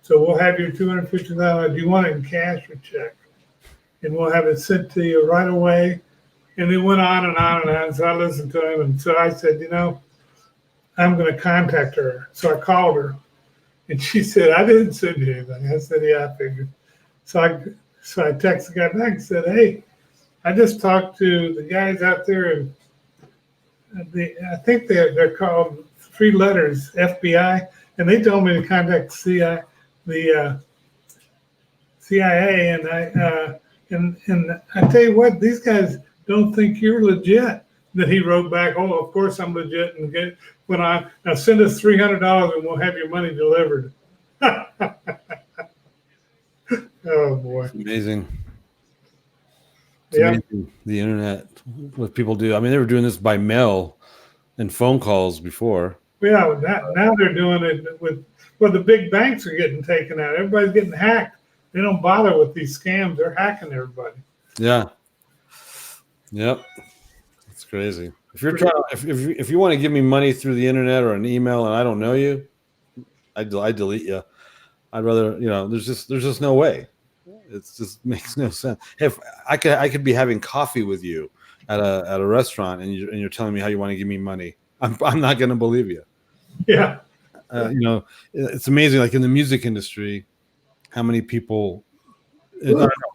So we'll have your $250,000. Do you want it in cash or check? And we'll have it sent to you right away. And it went on and on and on. So I listened to him. And so I said, I'm going to contact her. So I called her. And she said, I didn't send you anything. I said, yeah, I figured. So I texted the guy back and said, hey, I just talked to the guys out there. And I think they're called 3 letters, FBI. And they told me to contact the CIA. And I tell you what, these guys don't think you're legit. Then he wrote back, oh, of course I'm legit. And went on, now send us $300 and we'll have your money delivered. Oh, boy. It's amazing. It's Yeah. amazing, the internet, what people do. I mean, they were doing this by mail and phone calls before. Yeah, now they're doing it the big banks are getting taken out. Everybody's getting hacked. They don't bother with these scams. They're hacking everybody. Yeah. Yep. It's crazy. If you're trying, if you want to give me money through the internet or an email and I don't know you, I delete you. I'd rather, there's just no way. It just makes no sense. If I could be having coffee with you at a restaurant and you're telling me how you want to give me money, I'm not going to believe you. Yeah. It's amazing. Like in the music industry, how many people.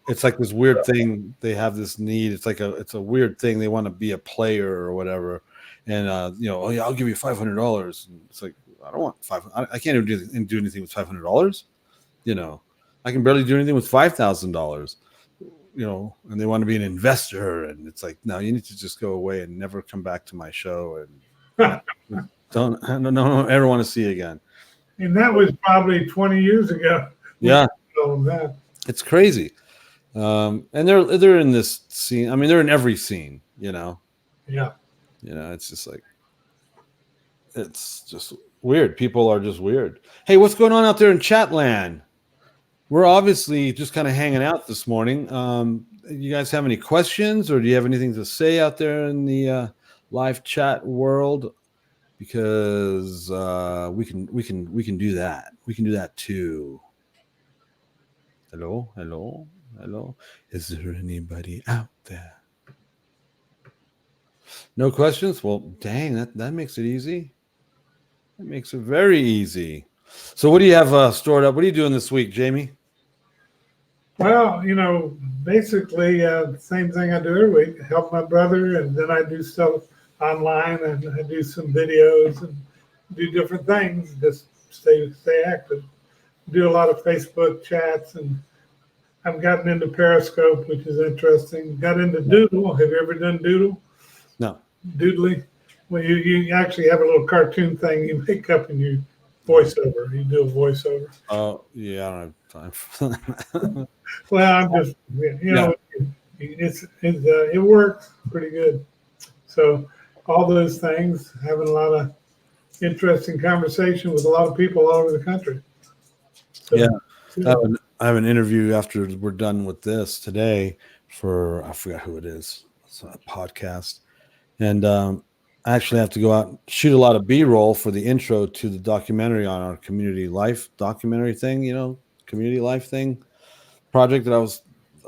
It's like this weird thing. They have this need. It's a weird thing. They want to be a player or whatever. And oh yeah, I'll give you $500. And it's like, I don't want $500. I can't even do anything with $500. I can barely do anything with $5,000. And they want to be an investor. And it's like, no, you need to just go away and never come back to my show. And don't ever want to see you again. And that was probably 20 years ago. Yeah. That. It's crazy. And they're in this scene. I mean, they're in every scene, Yeah. It's just like, it's just weird. People are just weird. Hey, what's going on out there in Chatland? We're obviously just kind of hanging out this morning. You guys have any questions, or do you have anything to say out there in the live chat world? Because we can do that. We can do that too. Hello. Is there anybody out there? No questions? Well, dang, that makes it easy. That makes it very easy. So what do you have stored up? What are you doing this week, Jamie? Well, basically the same thing I do every week. Help my brother, and then I do stuff online, and I do some videos and do different things. Just stay active. Do a lot of Facebook chats and I've gotten into Periscope, which is interesting. Got into Doodle. Have you ever done Doodle? No. Doodly? Well, you actually have a little cartoon thing you make up and you voiceover. You do a voiceover. Oh, yeah, I don't have time for that. Well, I'm just, it works pretty good. So all those things, having a lot of interesting conversation with a lot of people all over the country. So, Yeah. I have an interview after we're done with this today for, I forgot who it is. It's a podcast. And I actually have to go out and shoot a lot of B-roll for the intro to the documentary on our community life documentary thing, community life thing project that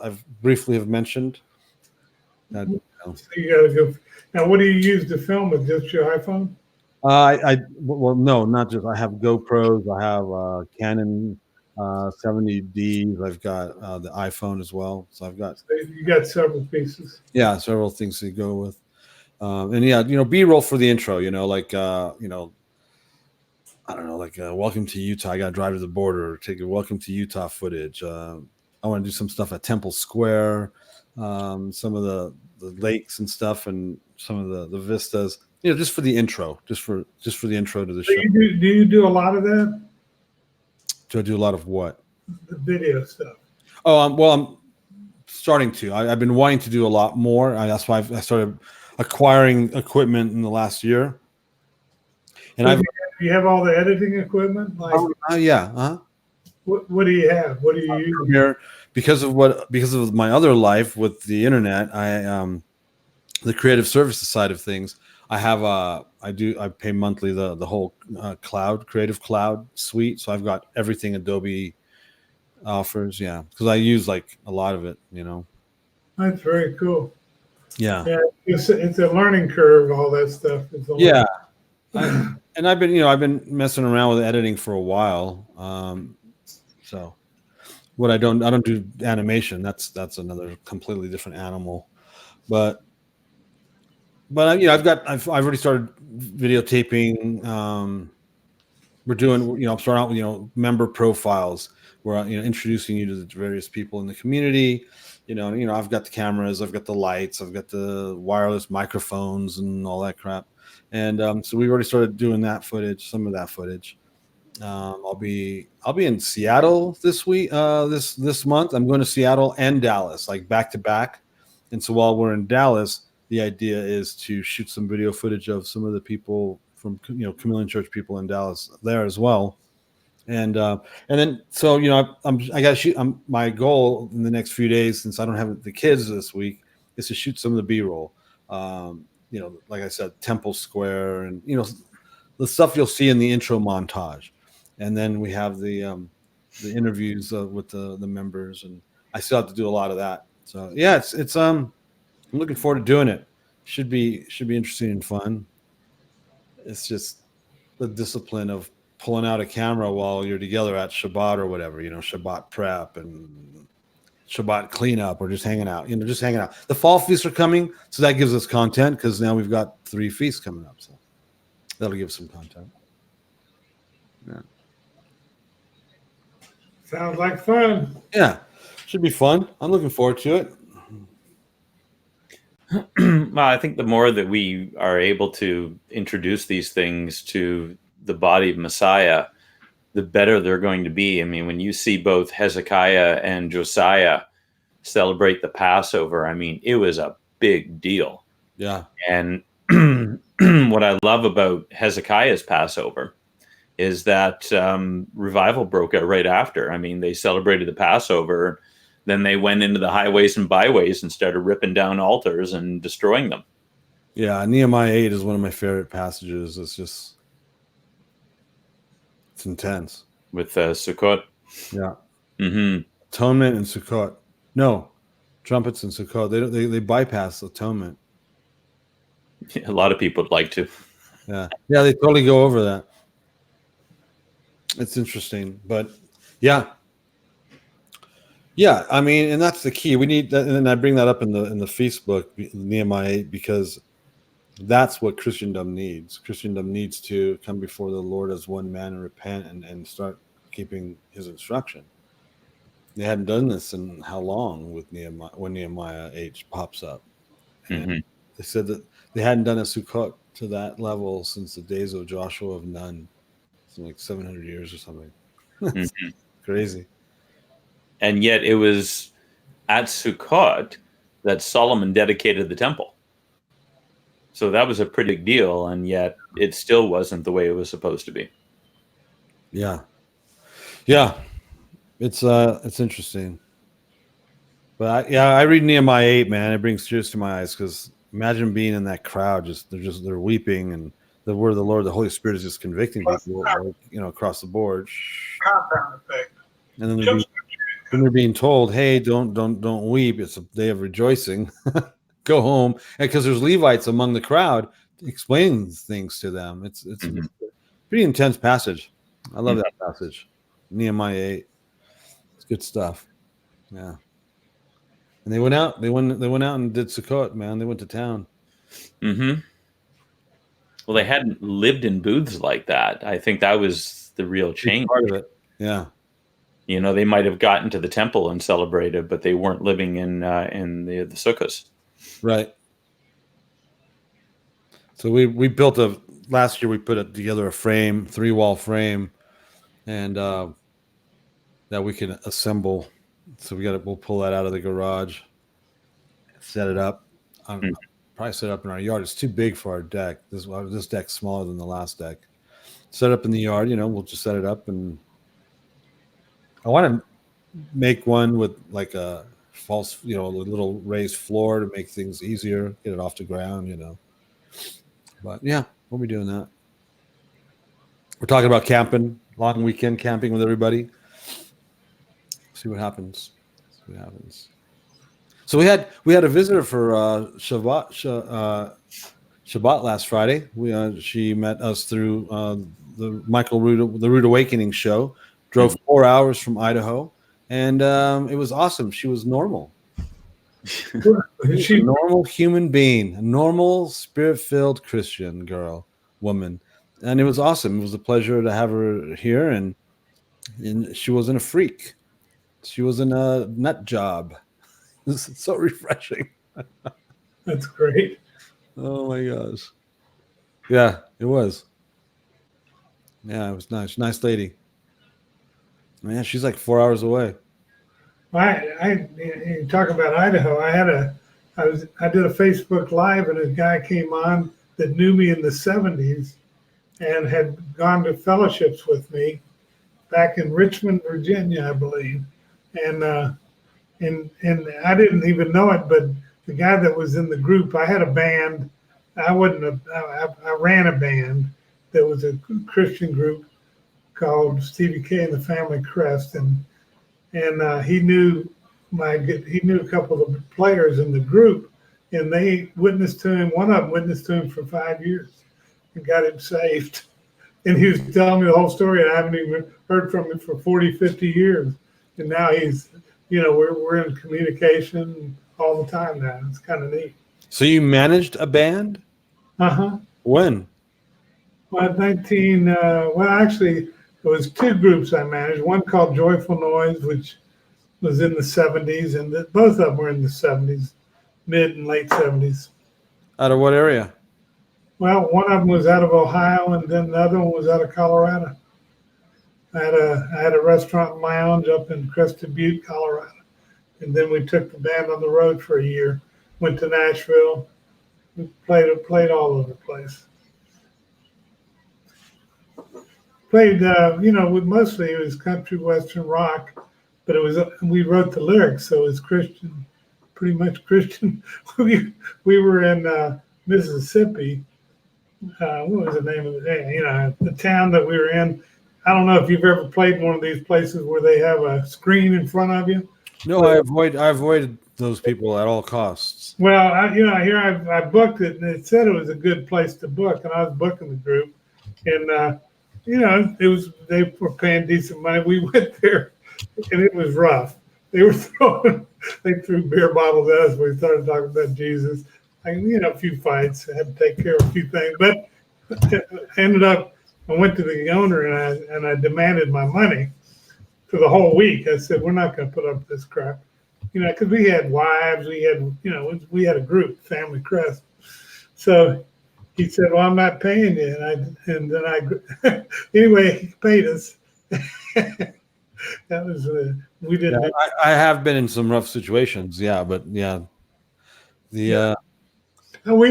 I've briefly have mentioned. That, so you got to go. Now, what do you use to film with? Just your iPhone? Well, no, not just. I have GoPros. I have Canon 70Ds. I've got the iPhone as well. So I've got. So you got several pieces. Yeah, several things to go with. And yeah, B-roll for the intro. I don't know, like welcome to Utah. I got to drive to the border, take a welcome to Utah footage. I want to do some stuff at Temple Square, some of the lakes and stuff, and some of the vistas. Just for the intro, just for the intro to the show. Do you do a lot of that? Do I do a lot of what? The video stuff. Oh, well, I'm starting to. I've been wanting to do a lot more. That's why I started acquiring equipment in the last year. And So you have all the editing equipment? Like, yeah. Uh-huh. What do you have? What do you use? Here, because of my other life with the internet, the creative services side of things, I pay monthly the whole creative cloud suite. So I've got everything Adobe offers. Yeah. Because I use like a lot of it, That's very cool. Yeah. Yeah. It's a learning curve, all that stuff. Yeah. And I've been messing around with editing for a while. So what I don't do animation. That's another completely different animal. But I've already started videotaping. We're doing, I'm starting out with, member profiles where, introducing you to the various people in the community. I've got the cameras, I've got the lights, I've got the wireless microphones and all that crap. And so we've already started doing that footage, some of that footage. I'll be in Seattle this week, this month. I'm going to Seattle and Dallas, like back to back. And so while we're in Dallas, the idea is to shoot some video footage of some of the people from, Chameleon Church people in Dallas there as well. And then, so, I got to shoot. My goal in the next few days, since I don't have the kids this week, is to shoot some of the B-roll. Like I said, Temple Square and, the stuff you'll see in the intro montage. And then we have the interviews with the members, and I still have to do a lot of that. So yeah, it's I'm looking forward to doing it. Should be interesting and fun. It's just the discipline of pulling out a camera while you're together at Shabbat or whatever, Shabbat prep and Shabbat cleanup or just hanging out, just hanging out. The fall feasts are coming, so that gives us content because now we've got 3 feasts coming up. So that'll give some content. Yeah. Sounds like fun. Yeah. Should be fun. I'm looking forward to it. Well, I think the more that we are able to introduce these things to the body of Messiah, the better they're going to be. I mean, when you see both Hezekiah and Josiah celebrate the Passover, I mean, it was a big deal. Yeah. And what I love about Hezekiah's Passover is that revival broke out right after. I mean, they celebrated the Passover, then they went into the highways and byways and started ripping down altars and destroying them. Yeah, Nehemiah 8 is one of my favorite passages. It's intense. With Sukkot. Yeah. Mm-hmm. Atonement and Sukkot. No, trumpets and Sukkot. They bypass atonement. Yeah, a lot of people would like to. Yeah, they totally go over that. It's interesting, but yeah. I mean, and that's the key. We need that, and then I bring that up in the feast book, Nehemiah 8, because that's what Christendom needs. Christendom needs to come before the Lord as one man and repent and start keeping His instruction. They hadn't done this in how long with Nehemiah when Nehemiah H pops up. And they said that they hadn't done a Sukkot to that level since the days of Joshua of Nun. It's like 700 years or something. That's crazy. And yet it was at Sukkot that Solomon dedicated the temple. So that was a pretty big deal, and yet it still wasn't the way it was supposed to be. Yeah. Yeah. It's interesting. But I read Nehemiah 8, man. It brings tears to my eyes because imagine being in that crowd, they're weeping, and the word of the Lord, the Holy Spirit is just convicting people, across the board. Compound effect. And then they're being told, "Hey, don't weep. It's a day of rejoicing. Go home." And because there's Levites among the crowd explaining things to them, it's a pretty intense passage. I love that passage, Nehemiah 8. It's good stuff. Yeah. And they went out. They went out and did Sukkot, man. They went to town. Well, they hadn't lived in booths like that. I think that was the real change. Part of it. Yeah. They might have gotten to the temple and celebrated, but they weren't living in the sukkahs. Right. So we built last year. We put together a frame, 3-wall frame, and that we can assemble. So we'll pull that out of the garage, set it up. Probably set it up in our yard. It's too big for our deck. This deck's smaller than the last deck. Set it up in the yard. We'll just set it up, and I want to make one with like a false, a little raised floor to make things easier, get it off the ground, But yeah, we'll be doing that. We're talking about camping, long weekend camping with everybody. See what happens. So we had a visitor for Shabbat last Friday. She met us through the Rude Awakening show. Drove 4 hours from Idaho, and it was awesome. She was normal. She's a normal human being, a normal spirit-filled Christian woman, and it was awesome. It was a pleasure to have her here, and she wasn't a freak. She wasn't a nut job. This is so refreshing. That's great. Oh my gosh. Yeah, it was. Yeah, it was nice. Nice lady. Man, she's like 4 hours away. You talk about Idaho. I did a Facebook Live, and a guy came on that knew me in the 70s and had gone to fellowships with me back in Richmond, Virginia, I believe. And I didn't even know it, but the guy that was in the group, I had a band. I ran a band that was a Christian group called Stevie K and the Family Crest, and he knew a couple of the players in the group, and they witnessed to him. One of them witnessed to him for 5 years and got him saved. And he was telling me the whole story, and I haven't even heard from him for 40, 50 years. And now he's, we're in communication all the time now. It's kind of neat. So you managed a band? When? Well, actually, it was two groups I managed. One called Joyful Noise, which was in the 70s, and both of them were in the 70s, mid and late 70s. Out of what area? Well, one of them was out of Ohio, and then the other one was out of Colorado. I had a restaurant lounge up in Crested Butte, Colorado, and then we took the band on the road for a year. Went to Nashville. We played all over the place. Played, mostly it was country western rock, but we wrote the lyrics, so it was Christian, pretty much Christian. We were in Mississippi. What was the name of the town that we were in? I don't know if you've ever played in one of these places where they have a screen in front of you. No, I avoided those people at all costs. Well, I booked it, and it said it was a good place to book, and I was booking the group, and they were paying decent money. We went there, and it was rough. They threw beer bottles at us. We started talking about Jesus. A few fights. I had to take care of a few things, but ended up. I went to the owner and I demanded my money for the whole week. I said, we're not going to put up with this crap, because we had wives, we had a group, Family Crest. So he said, well, I'm not paying you. And then anyway, he paid us. That was, we didn't. Yeah, I have been in some rough situations. Yeah, but yeah. We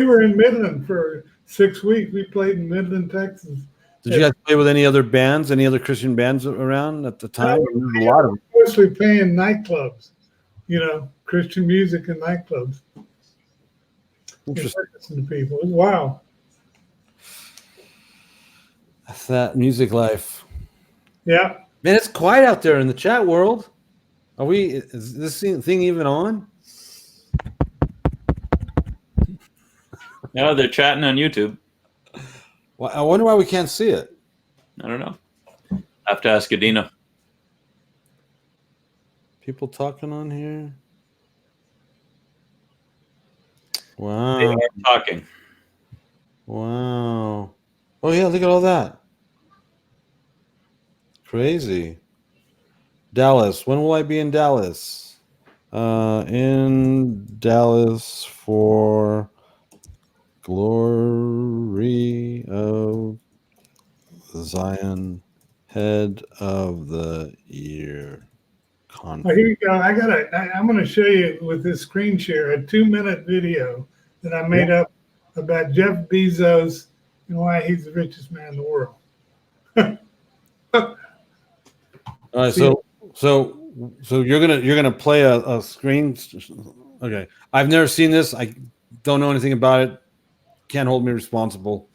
were in Midland for 6 weeks. We played in Midland, Texas. Did you guys play with any other bands, any other Christian bands around at the time? No, A lot of them. mostly playing nightclubs, Christian music in nightclubs. Interesting. Listen to people. It was wild. That's that music life. Yeah. Man, it's quiet out there in the chat world. Is this thing even on? No, they're chatting on YouTube. Well, I wonder why we can't see it. I don't know. I have to ask Adina. People talking on here. They Wow. are talking. Wow. Oh, yeah, look at all that. Crazy. Dallas. When will I be in Dallas? In Dallas for Glory of Zion, Head of the Year Well, here you go. I'm going to show you with this screen share a 2-minute video that I made up about Jeff Bezos and why he's the richest man in the world. All right, so you're gonna play a screen. Okay, I've never seen this. I don't know anything about it. Can't hold me responsible.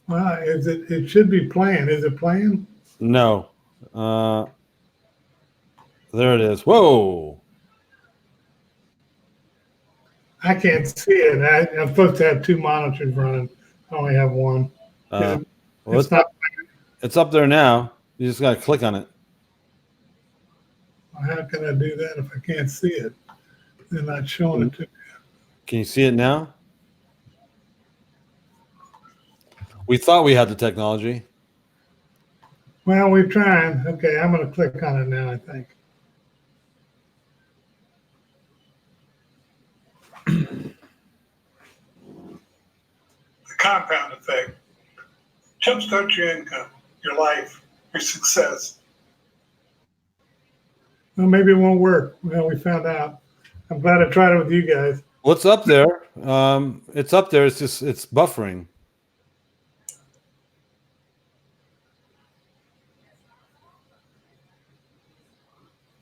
Well, it should be playing. Is it playing? No. There it is. Whoa. I can't see it. I'm supposed to have 2 monitors running. I only have one. Well, It's it's up there now. You just gotta click on it. How can I do that if I can't see it? They're not showing it to me. Can you see it now? We thought we had the technology. Well, we're trying. Okay, I'm going to click on it now, I think. The compound effect. Jumpstart your income, your life, your success. Well, maybe it won't work. Well, we found out. I'm glad I tried it with you guys. What's up there? It's up there. It's buffering.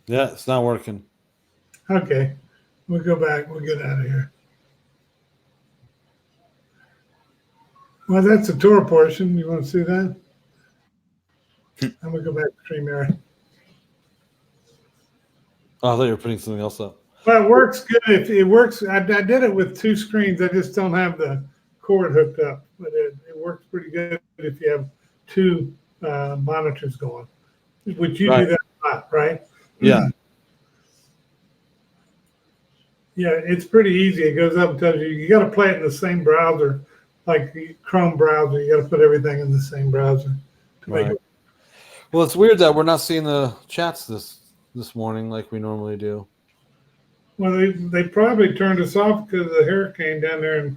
Yeah, it's not working. Okay, we'll go back. We'll get out of here. Well, that's the Torah portion. You want to see that? I'm going to go back to StreamYard. Oh, I thought you were putting something else up. Well, it works good. If it works, I did it with 2 screens. I just don't have the cord hooked up. But it works pretty good if you have 2 monitors going, which you do that a lot, right? Yeah. Yeah, it's pretty easy. It goes up and tells you got to play it in the same browser, like the Chrome browser. You got to put everything in the same browser to make it. Well, it's weird that we're not seeing the chats this morning like we normally do. Well, they probably turned us off because of the hurricane down there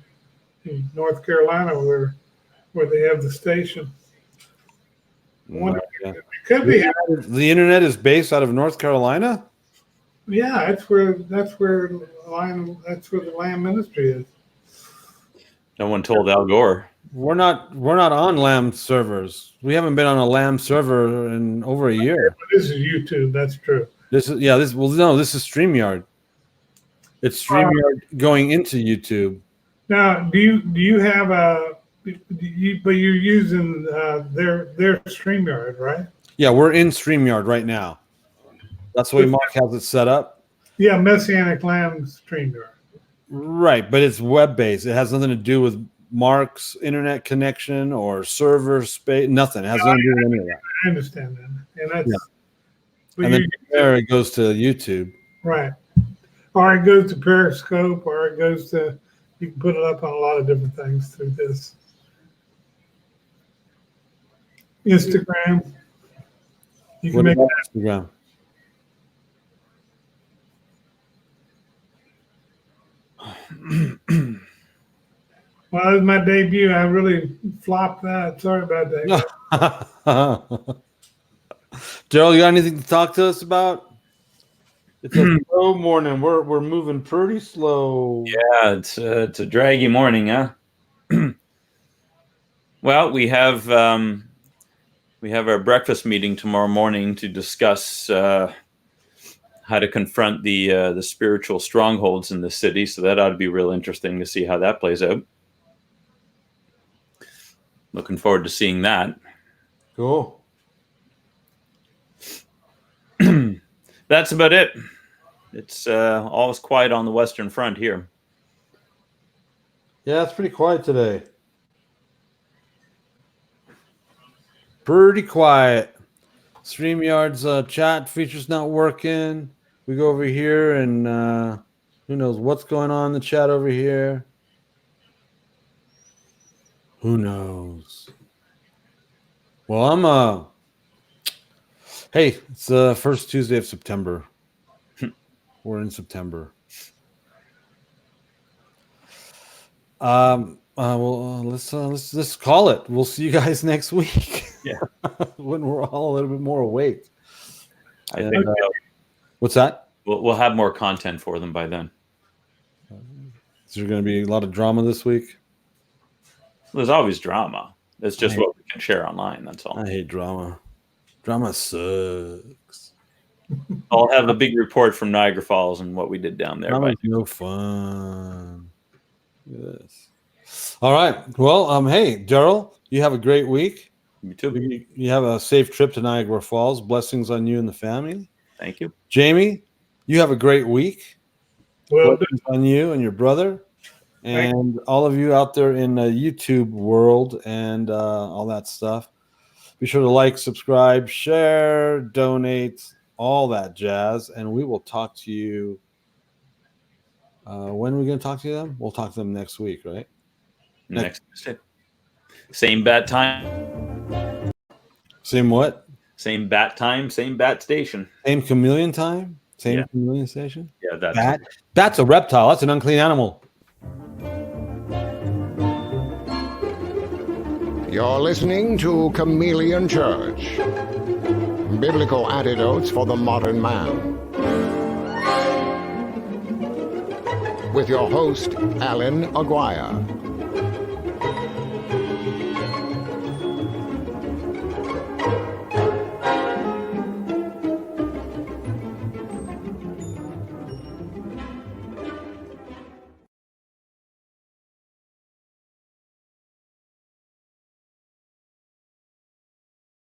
in North Carolina where they have the station. It could be. The internet is based out of North Carolina? Yeah, that's where the Lamb ministry is. No one told Al Gore. We're not on LAM servers. We haven't been on a LAM server in over a year. This is YouTube. That's true. This is this is StreamYard. It's StreamYard going into YouTube. Now, do you have but you're using their StreamYard, right? Yeah, we're in StreamYard right now. That's the way Mark has it set up. Yeah, Messianic Lamb StreamYard. Right, but it's web-based. It has nothing to do with Mark's internet connection or server space. Nothing. It has nothing to do with any of that. I understand that. And that's And then there it goes to YouTube. Right. Or it goes to Periscope, or it goes to, you can put it up on a lot of different things through this. Instagram. You What can make about that. Instagram? Well, that was my debut. I really flopped that. Sorry about that. Darryl, you got anything to talk to us about? It's a slow morning. We're moving pretty slow. Yeah, it's a draggy morning, huh? Well, we have our breakfast meeting tomorrow morning to discuss how to confront the spiritual strongholds in the city. So that ought to be real interesting to see how that plays out. Looking forward to seeing that. Cool. That's about it. It's always quiet on the Western Front here. Yeah, it's pretty quiet today. Pretty quiet. StreamYard's chat feature's not working. We go over here and who knows what's going on in the chat over here. Who knows? Well, hey, it's the first Tuesday of September. We're in September. Well, let's call it. We'll see you guys next week. Yeah. When we're all a little bit more awake. I think What's that? we'll have more content for them by then. Is there going to be a lot of drama this week? There's always drama. It's just what we can share online. That's all. I hate drama. Drama sucks. I'll have a big report from Niagara Falls and what we did down there. Drama's no fun. Yes. All right. Well, hey, Darryl, you have a great week. You too. You have a safe trip to Niagara Falls. Blessings on you and the family. Thank you. Jamie, you have a great week. Well, Blessings on you and your brother. And all of you out there in the YouTube world and all that stuff. Be sure to like, subscribe, share, donate, all that jazz. And we will talk to you. When are we going to talk to them? We'll talk to them next week, right? Next same bat time. Same what? Same bat time. Same bat station. Same chameleon time? Same Yeah. chameleon station? Yeah, that's Bat? That's a reptile. That's an unclean animal. You're listening to Chameleon Church. Biblical Antidotes for the Modern Man. With your host, Allan Aguirre.